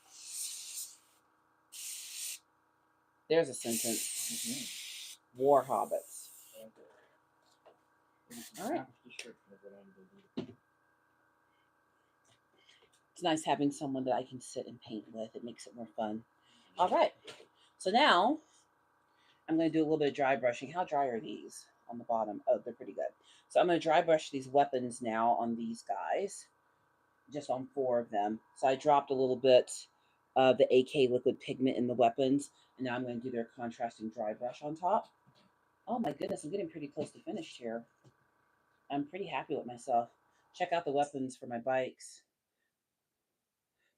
There's a sentence. War hobbits. All right. It's nice having someone that I can sit and paint with. It makes it more fun. All right. So now I'm going to do a little bit of dry brushing. How dry are these on the bottom? Oh, they're pretty good. So I'm going to dry brush these weapons now on these guys. Just on 4 of them. So I dropped a little bit of the AK liquid pigment in the weapons. And now I'm going to do their contrasting dry brush on top. Oh my goodness, I'm getting pretty close to finished here. I'm pretty happy with myself. Check out the weapons for my bikes.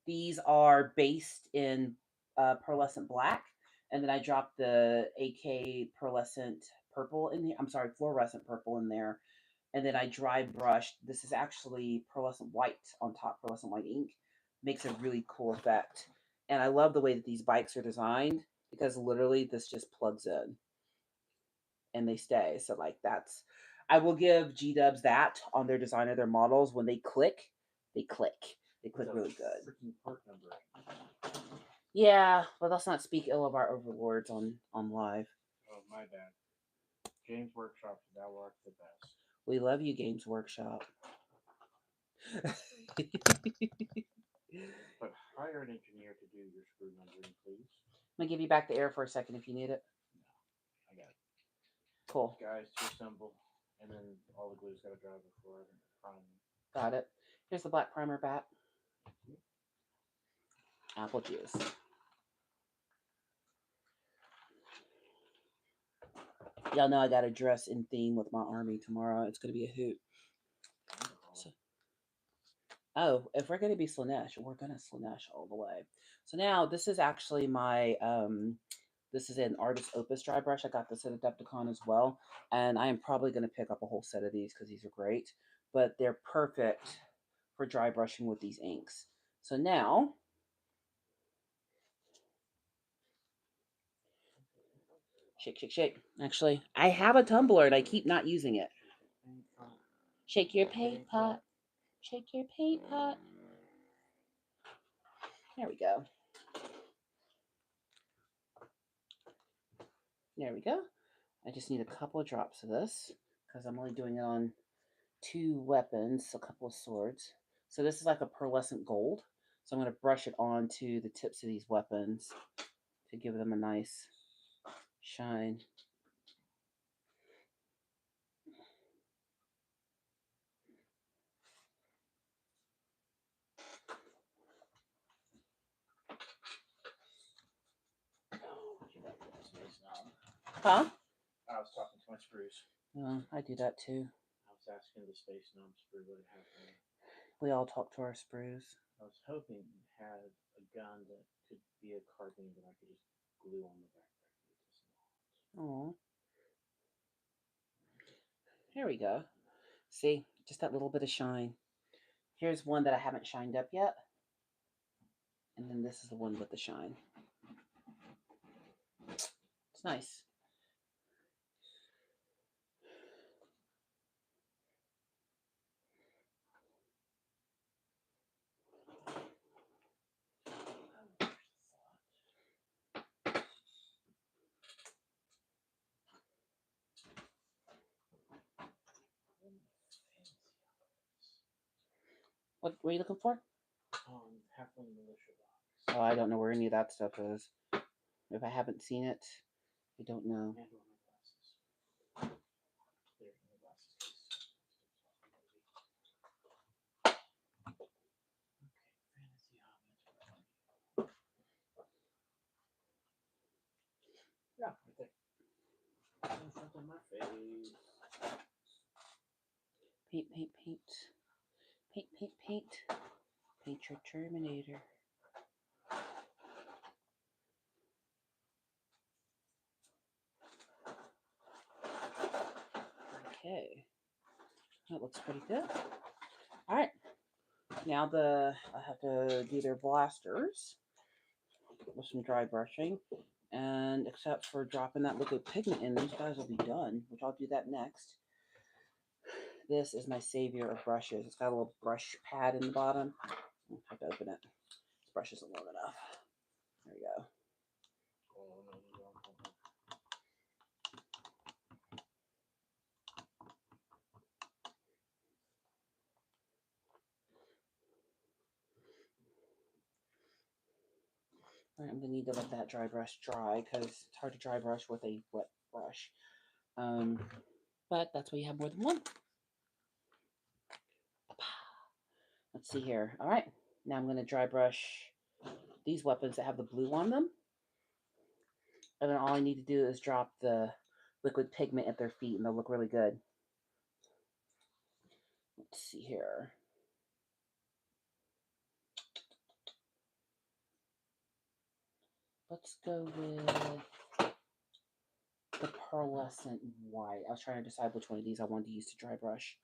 These are based in pearlescent black. And then I dropped the AK pearlescent purple in here. I'm sorry, fluorescent purple in there. And then I dry brushed. This is actually pearlescent white on top, pearlescent white ink. Makes a really cool effect. And I love the way that these bikes are designed, because literally this just plugs in and they stay. So like that's, I will give G-dubs that on their design of their models. When they click, they click. They click really good. Freaking part number. Yeah, but let's not speak ill of our overlords on live. Oh, my bad. Games Workshop, thou art the best. We love you, Games Workshop. But hire an engineer to do your screw numbering, please. I'm gonna give you back the air for a second if you need it. No, I got it. Cool. Guys to assemble, and then all the glue's got to dry before I can prime. Got it. Here's the black primer bat. Apple juice. Y'all know I got to dress in theme with my army tomorrow. It's gonna be a hoot. So, oh, if we're gonna be Slanesh, we're gonna Slanesh all the way. So now this is actually my this is an Artist Opus dry brush. I got this at Adepticon as well, and I am probably gonna pick up a whole set of these because these are great. But they're perfect for dry brushing with these inks. So now Shake, shake, shake. Actually, I have a tumbler and I keep not using it. Shake your paint pot. Shake your paint pot. There we go. There we go. I just need a couple of drops of this because I'm only doing it on 2 weapons, a couple of swords. So this is like a pearlescent gold. So I'm going to brush it onto the tips of these weapons to give them a nice shine. Huh? I was talking to my spruce. I do that too. I was asking the space gnome sprue what had happened. We all talk to our sprues. I was hoping it had a gun that could be a carbine that I could just glue on the backpack. Oh. Here we go. See, just that little bit of shine. Here's one that I haven't shined up yet. And then this is the one with the shine. It's nice. What were you looking for? Halfling militia box. Oh, I don't know where any of that stuff is. If I haven't seen it, I don't know. Yeah, right there. In front of my face. Paint, paint, paint. Paint, paint, paint. Paint your Terminator. Okay. That looks pretty good. Alright. Now I have to do their blasters with some dry brushing. And except for dropping that liquid pigment in, these guys will be done, which I'll do that next. This is my savior of brushes. It's got a little brush pad in the bottom. I have to open it. This brush isn't long enough. There we go. All right, I'm going to need to let that dry brush dry because it's hard to dry brush with a wet brush. But that's why you have more than one. Let's see here. All right, now I'm going to dry brush these weapons that have the blue on them. And then all I need to do is drop the liquid pigment at their feet and they'll look really good. Let's see here. Let's go with the pearlescent white. I was trying to decide which one of these I wanted to use to dry brush.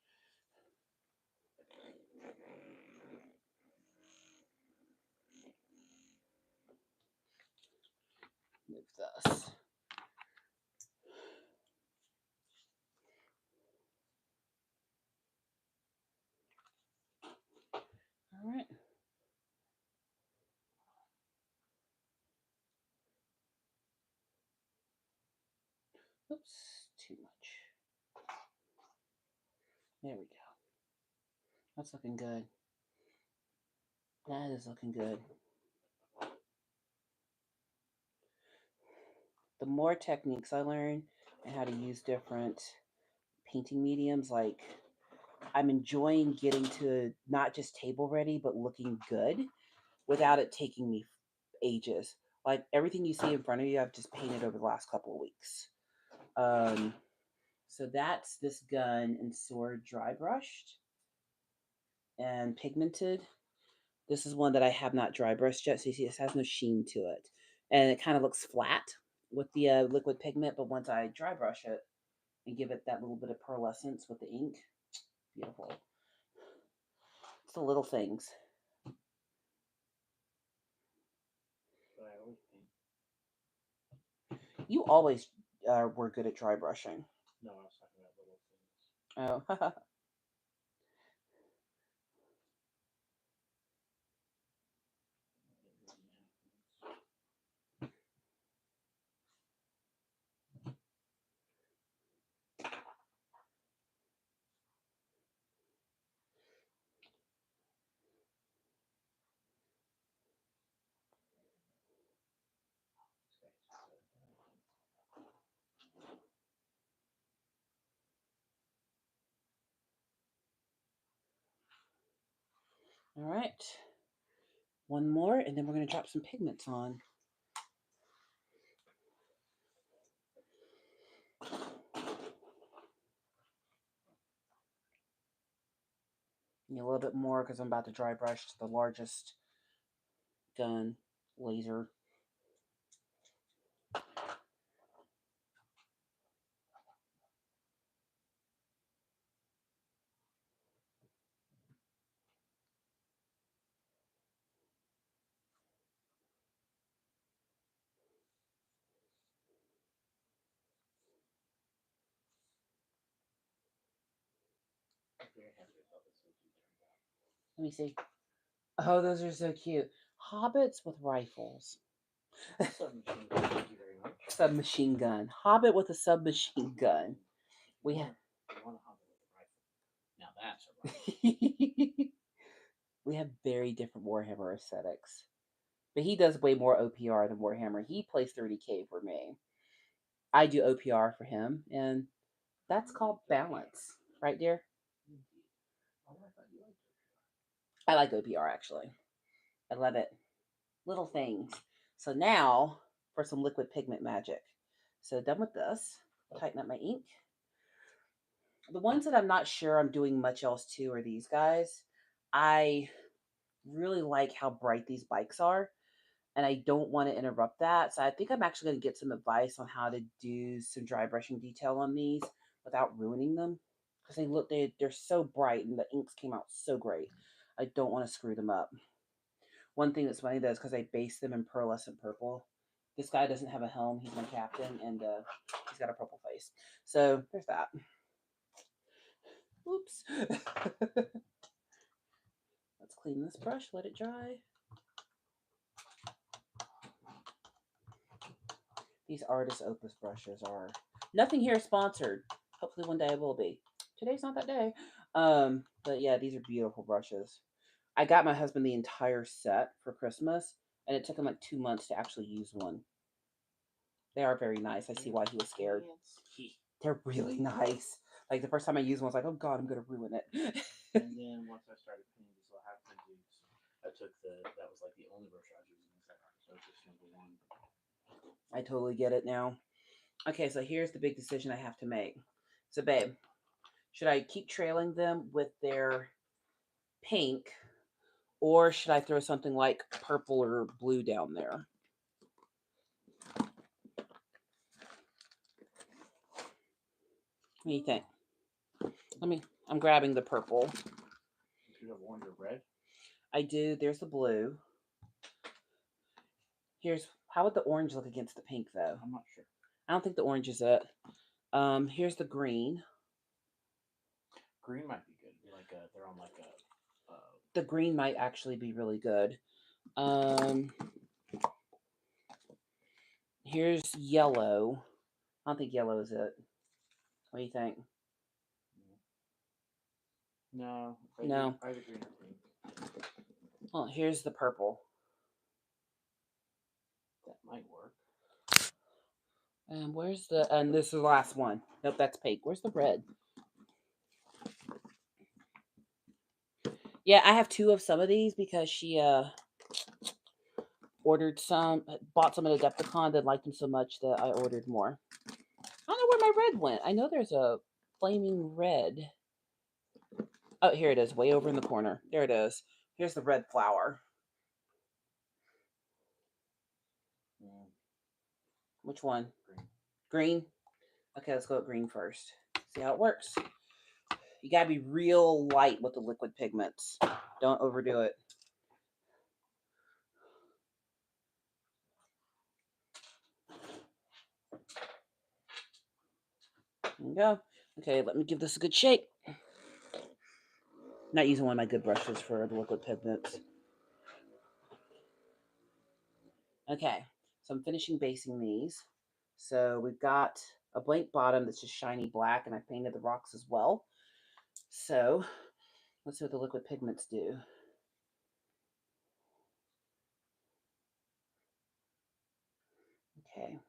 Move this. All right. Oops, too much. There we go. That's looking good. That is looking good. The more techniques I learn and how to use different painting mediums, like I'm enjoying getting to not just table ready, but looking good without it taking me ages. Like everything you see in front of you, I've just painted over the last couple of weeks. So that's this gun and sword dry brushed and pigmented. This is one that I have not dry brushed yet. So you see this has no sheen to it. And it kind of looks flat with the liquid pigment. But once I dry brush it and give it that little bit of pearlescence with the ink, beautiful. It's the little things. You always we're good at dry brushing. No, I was talking about little things. Oh. All right. One more, and then we're going to drop some pigments on. Need a little bit more because I'm about to dry brush the largest gun laser. Let me see. Oh, those are so cute. Hobbits with rifles. Submachine gun, thank you very much. Submachine gun. Hobbit with a submachine gun. We have. You want a hobbit with a rifle. Now that's a rifle. We have very different Warhammer aesthetics. But he does way more OPR than Warhammer. He plays 30K for me. I do OPR for him, and that's called balance. Right, dear? I like OPR, actually. I love it. Little things. So now for some liquid pigment magic. So done with this. Tighten up my ink. The ones that I'm not sure I'm doing much else to are these guys. I really like how bright these bikes are, and I don't want to interrupt that. So I think I'm actually going to get some advice on how to do some dry brushing detail on these without ruining them, because they're so bright and the inks came out so great. I don't want to screw them up. One thing that's funny though is because I based them in pearlescent purple. This guy doesn't have a helm. He's my captain, and he's got a purple face. So there's that. Oops. Let's clean this brush, let it dry. These Artist Opus brushes are... Nothing here is sponsored. Hopefully one day it will be. Today's not that day. But yeah, these are beautiful brushes. I got my husband the entire set for Christmas, and it took him like 2 months to actually use one. They are very nice. I see why he was scared. They're really nice. Like the first time I used one, I was like, oh god, I'm going to ruin it. And then once I started painting these little half tubes, I took that was like the only brush I was using. So it's just number one. I totally get it now. Okay, so here's the big decision I have to make. So babe, should I keep trailing them with their pink, or should I throw something like purple or blue down there? What do you think? I'm grabbing the purple. Do you have orange or red? I do. There's the blue. How would the orange look against the pink though? I'm not sure. I don't think the orange is it. Here's the green. Green might be good. They're on like a. The green might actually be really good. Here's yellow. I don't think yellow is it. What do you think? No. No. Either green or pink. Well, here's the purple. That might work. And where's the... And this is the last one. Nope, that's pink. Where's the red? Yeah, I have 2 of some of these because she bought some at Adepticon that liked them so much that I ordered more. I don't know where my red went. I know there's a flaming red. Oh, here it is, way over in the corner. There it is. Here's the red flower. Which one? Green? Okay, let's go with green first. See how it works. You gotta be real light with the liquid pigments. Don't overdo it. There you go. Okay, let me give this a good shake. Not using one of my good brushes for the liquid pigments. Okay, so I'm finishing basing these. So we've got a blank bottom that's just shiny black, and I painted the rocks as well. So let's see what the liquid pigments do. Okay.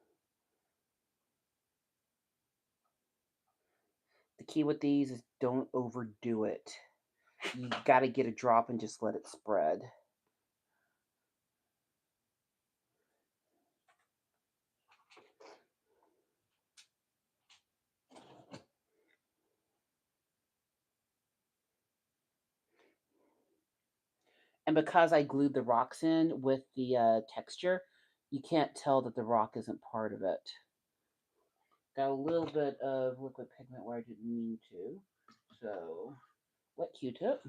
The key with these is don't overdo it. You got to get a drop and just let it spread. And because I glued the rocks in with the texture, you can't tell that the rock isn't part of it. Got a little bit of liquid pigment where I didn't mean to. So, wet Q-tip.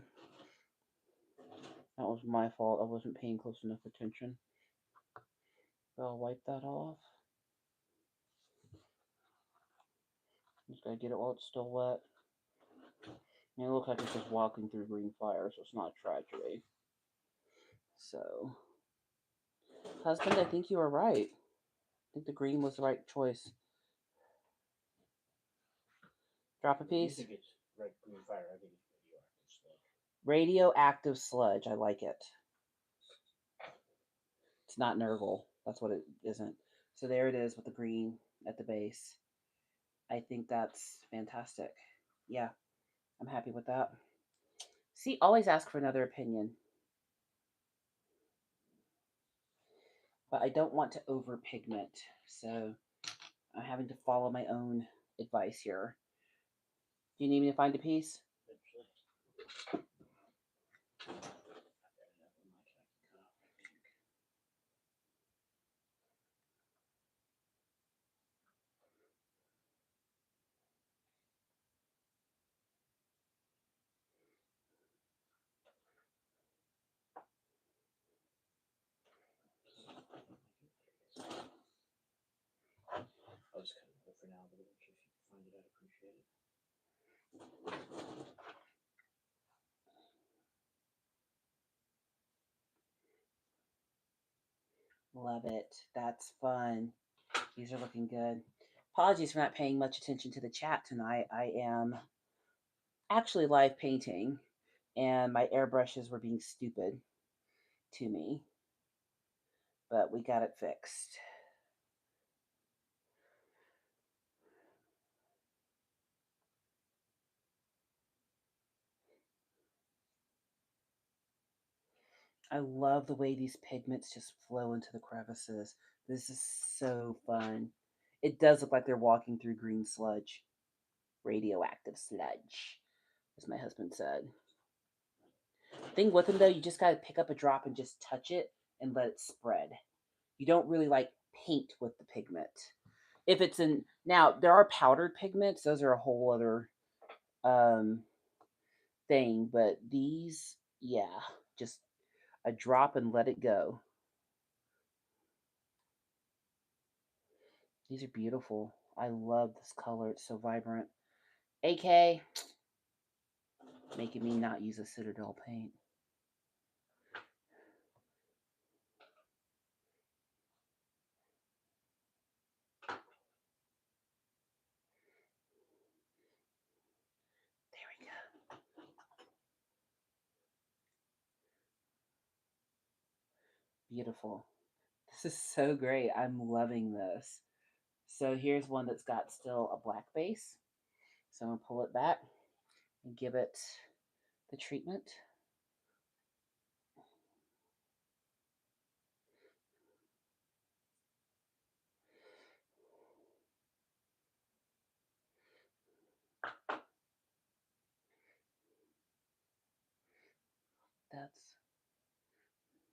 That was my fault. I wasn't paying close enough attention. So I'll wipe that off. Just gotta get it while it's still wet. And it looks like it's just walking through green fire, so it's not a tragedy. So, husband, I think you were right. I think the green was the right choice. Drop a piece. You think it's red green fire? I think it's radioactive sludge. Radioactive sludge. I like it. It's not Nurgle. That's what it isn't. So there it is with the green at the base. I think that's fantastic. Yeah, I'm happy with that. See, always ask for another opinion. But I don't want to over pigment. So I'm having to follow my own advice here. Do you need me to find a piece? I'll just cut it for now, but in case you find it, I'd appreciate it. Love it. That's fun. These are looking good. Apologies for not paying much attention to the chat tonight. I am actually live painting, and my airbrushes were being stupid to me, but we got it fixed. I love the way these pigments just flow into the crevices. This is so fun. It does look like they're walking through green sludge. Radioactive sludge, as my husband said. Thing with them though, you just gotta pick up a drop and just touch it and let it spread. You don't really like paint with the pigment. If it's in now, there are powdered pigments. Those are a whole other um, thing. But these, yeah, just a drop and let it go. These are beautiful. I love this color. It's so vibrant. AK, making me not use a Citadel paint. There we go. Beautiful. This is so great. I'm loving this. So here's one that's got still a black base. So I'm going to pull it back and give it the treatment.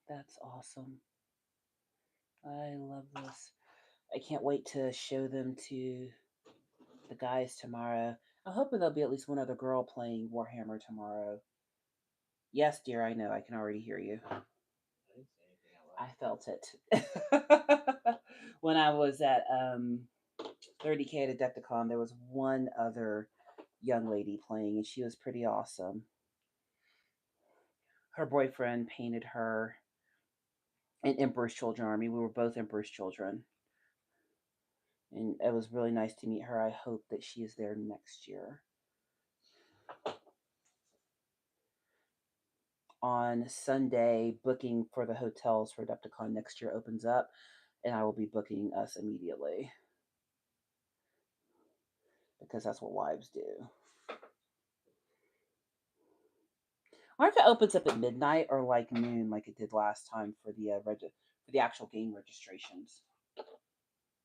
That's awesome. I love this. I can't wait to show them to the guys tomorrow. I'm hoping there'll be at least one other girl playing Warhammer tomorrow. Yes, dear, I know. I can already hear you. I felt it when I was at 30K at Adepticon, there was one other young lady playing, and she was pretty awesome. Her boyfriend painted her in Emperor's Children Army. We were both Emperor's Children. And it was really nice to meet her. I hope that she is there next year. On Sunday, booking for the hotels for Adepticon next year opens up, and I will be booking us immediately because that's what wives do. Or if it opens up at midnight or like noon, like it did last time for the for the actual game registrations.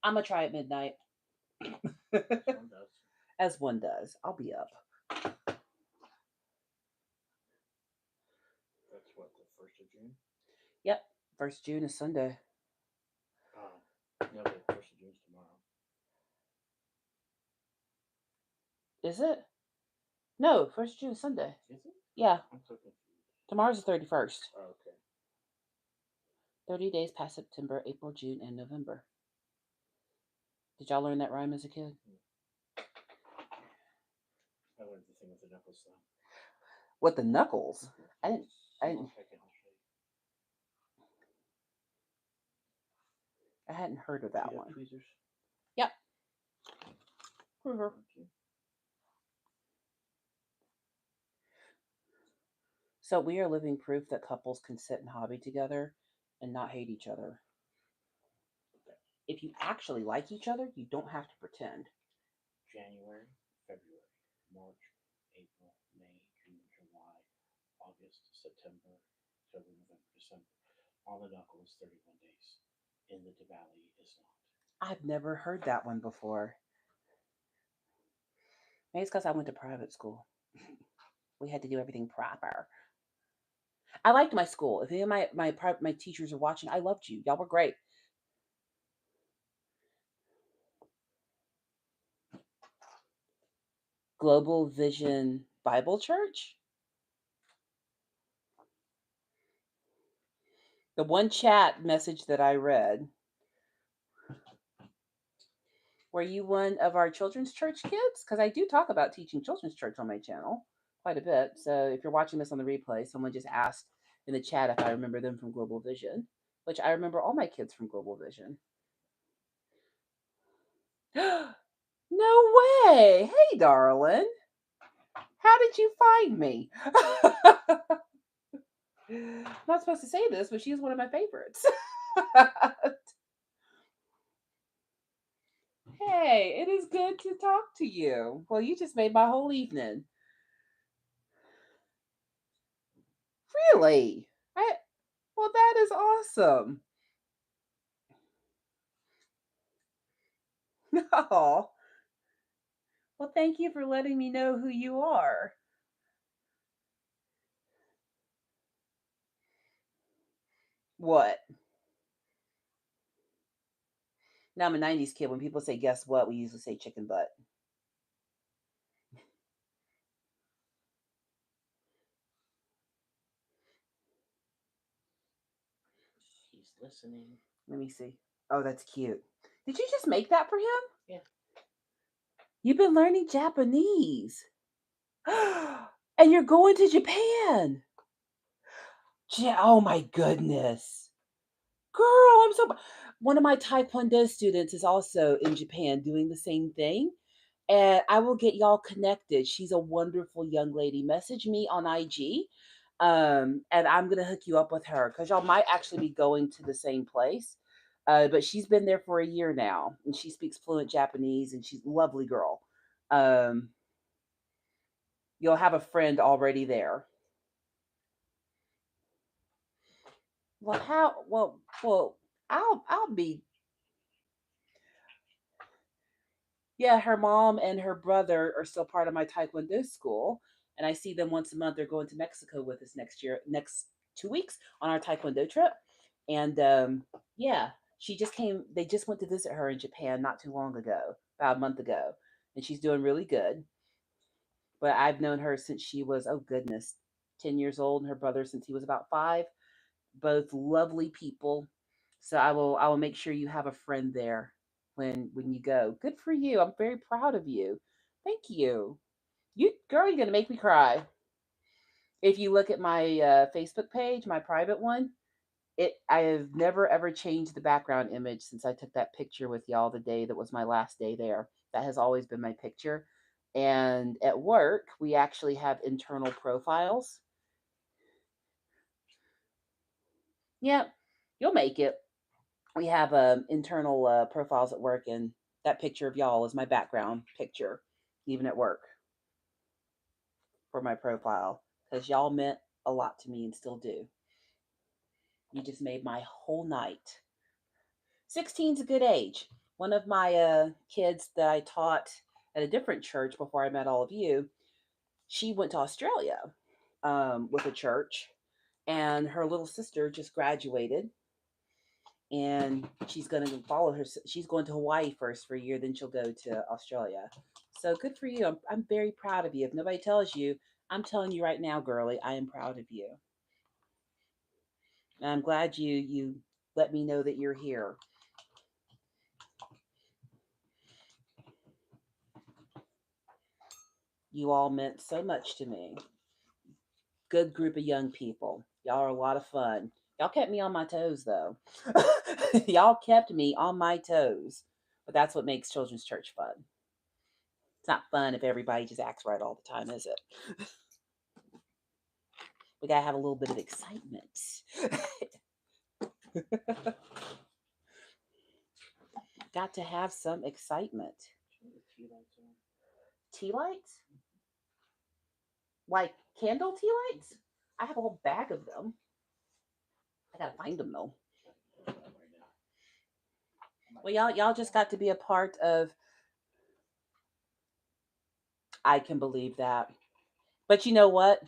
I'm gonna try at midnight. As one does. I'll be up. That's what, the 1st of June? Yep. 1st June is Sunday. No, the 1st of June is tomorrow. Is it? No, 1st June is Sunday. Is it? Yeah. I'm so confused. Tomorrow's the 31st. Oh, okay. 30 days past September, April, June, and November. Did y'all learn that rhyme as a kid? I learned the thing with the knuckles, though. What, the knuckles? I didn't. I hadn't heard of that one. Tweezers? Yep. Mm-hmm. So we are living proof that couples can sit and hobby together and not hate each other. If you actually like each other, you don't have to pretend. January, February, March, April, May, June, July, August, September, October, November, December. On the knuckles, 31 days. In the Diwali is not. I've never heard that one before. Maybe it's because I went to private school. We had to do everything proper. I liked my school. If any of my teachers are watching, I loved you. Y'all were great. Global Vision Bible Church. The one chat message that I read. Were you one of our children's church kids? Because I do talk about teaching children's church on my channel quite a bit. So if you're watching this on the replay, someone just asked in the chat if I remember them from Global Vision, which I remember all my kids from Global Vision. No way. Hey, darling. How did you find me? I'm not supposed to say this, but she's one of my favorites. Hey, it is good to talk to you. Well, you just made my whole evening. Really? Well, that is awesome. Oh. Well, thank you for letting me know who you are. What? Now I'm a 90s kid. When people say guess what, we usually say chicken butt. He's listening. Let me see. Oh, that's cute. Did you just make that for him? Yeah. You've been learning Japanese. And you're going to Japan. Oh my goodness. Girl, I'm so. One of my Taekwondo students is also in Japan doing the same thing. And I will get y'all connected. She's a wonderful young lady. Message me on IG. And I'm going to hook you up with her because y'all might actually be going to the same place. But she's been there for a year now and she speaks fluent Japanese and she's a lovely girl. You'll have a friend already there. Well, how? Well, I'll be. Yeah, her mom and her brother are still part of my Taekwondo school, and I see them once a month. They're going to Mexico with us next 2 weeks on our Taekwondo trip, and yeah, she just came. They just went to visit her in Japan not too long ago, about a month ago, and she's doing really good. But I've known her since she was, oh goodness, 10 years old, and her brother since he was about 5. Both lovely people. So I will make sure you have a friend there when you go. Good for you. I'm very proud of you. Thank you. You girl, you're gonna make me cry. If you look at my Facebook page, my private one, I have never ever changed the background image since I took that picture with y'all the day that was my last day there. That has always been my picture. And at work, we actually have internal profiles. Yep, you'll make it. We have internal profiles at work, and that picture of y'all is my background picture, even at work, for my profile, because y'all meant a lot to me and still do. You just made my whole night. 16's a good age. One of my kids that I taught at a different church before I met all of you, she went to Australia with a church, and her little sister just graduated, and she's going to follow her. She's going to Hawaii first for a year, then she'll go to Australia. So good for you. I'm very proud of you. If nobody tells you, I'm telling you right now, girly, I am proud of you. And I'm glad you let me know that you're here. You all meant so much to me. Good group of young people. Y'all are a lot of fun. Y'all kept me on my toes, though. Y'all kept me on my toes. But that's what makes children's church fun. It's not fun if everybody just acts right all the time, is it? We gotta have a little bit of excitement. Got to have some excitement. Tea lights? Like candle tea lights? I have a whole bag of them. I gotta find them though. Well, y'all just got to be a part of. I can believe that. But you know what?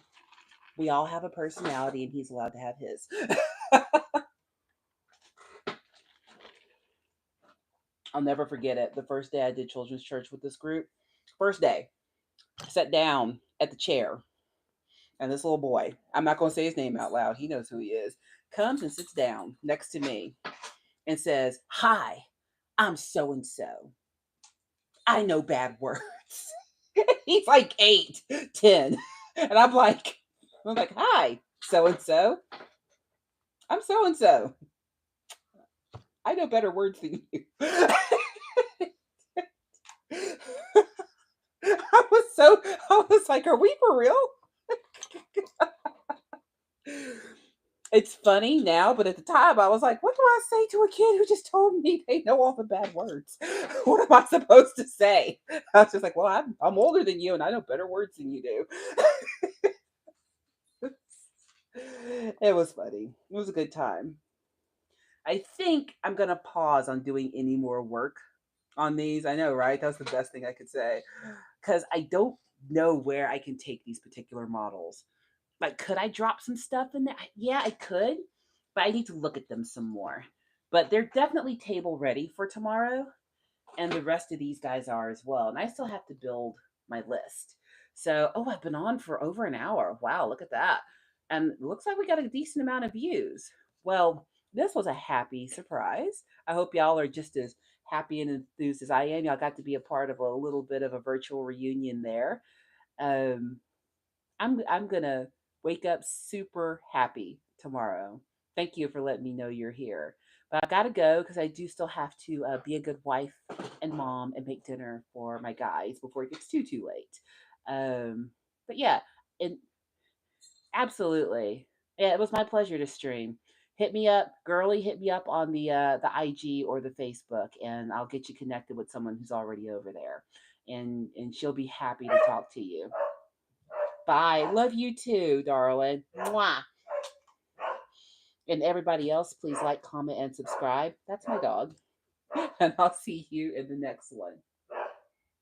We all have a personality, and he's allowed to have his. I'll never forget it. The first day I did children's church with this group, first day, I sat down at the chair, and this little boy, I'm not going to say his name out loud, he knows who he is, comes and sits down next to me and says, "Hi, I'm so and so. I know bad words." He's like 8, 10. And I'm like, "Hi, so and so. I'm so and so. I know better words than you." I was like, "Are we for real?" It's funny now, but at the time I was like, "What do I say to a kid who just told me they know all the bad words? What am I supposed to say?" I was just like, "Well, I'm older than you and I know better words than you do." It was funny. It was a good time. I think I'm gonna pause on doing any more work on these. I know, right? That's the best thing I could say. Because I don't know where I can take these particular models. Like, could I drop some stuff in there? Yeah, I could, but I need to look at them some more. But they're definitely table ready for tomorrow, and the rest of these guys are as well. And I still have to build my list. So, oh, I've been on for over an hour. Wow, look at that. And it looks like we got a decent amount of views. Well, this was a happy surprise. I hope y'all are just as happy and enthused as I am. Y'all got to be a part of a little bit of a virtual reunion there. Um, I'm gonna wake up super happy tomorrow. Thank you for letting me know you're here. But I gotta go because I do still have to be a good wife and mom and make dinner for my guys before it gets too late. But yeah, and absolutely, yeah, it was my pleasure to stream. Hit me up, girly. Hit me up on the IG or the Facebook, and I'll get you connected with someone who's already over there, and she'll be happy to talk to you. Bye. Love you too, darling. Mwah. And everybody else, please like, comment, and subscribe. That's my dog. And I'll see you in the next one.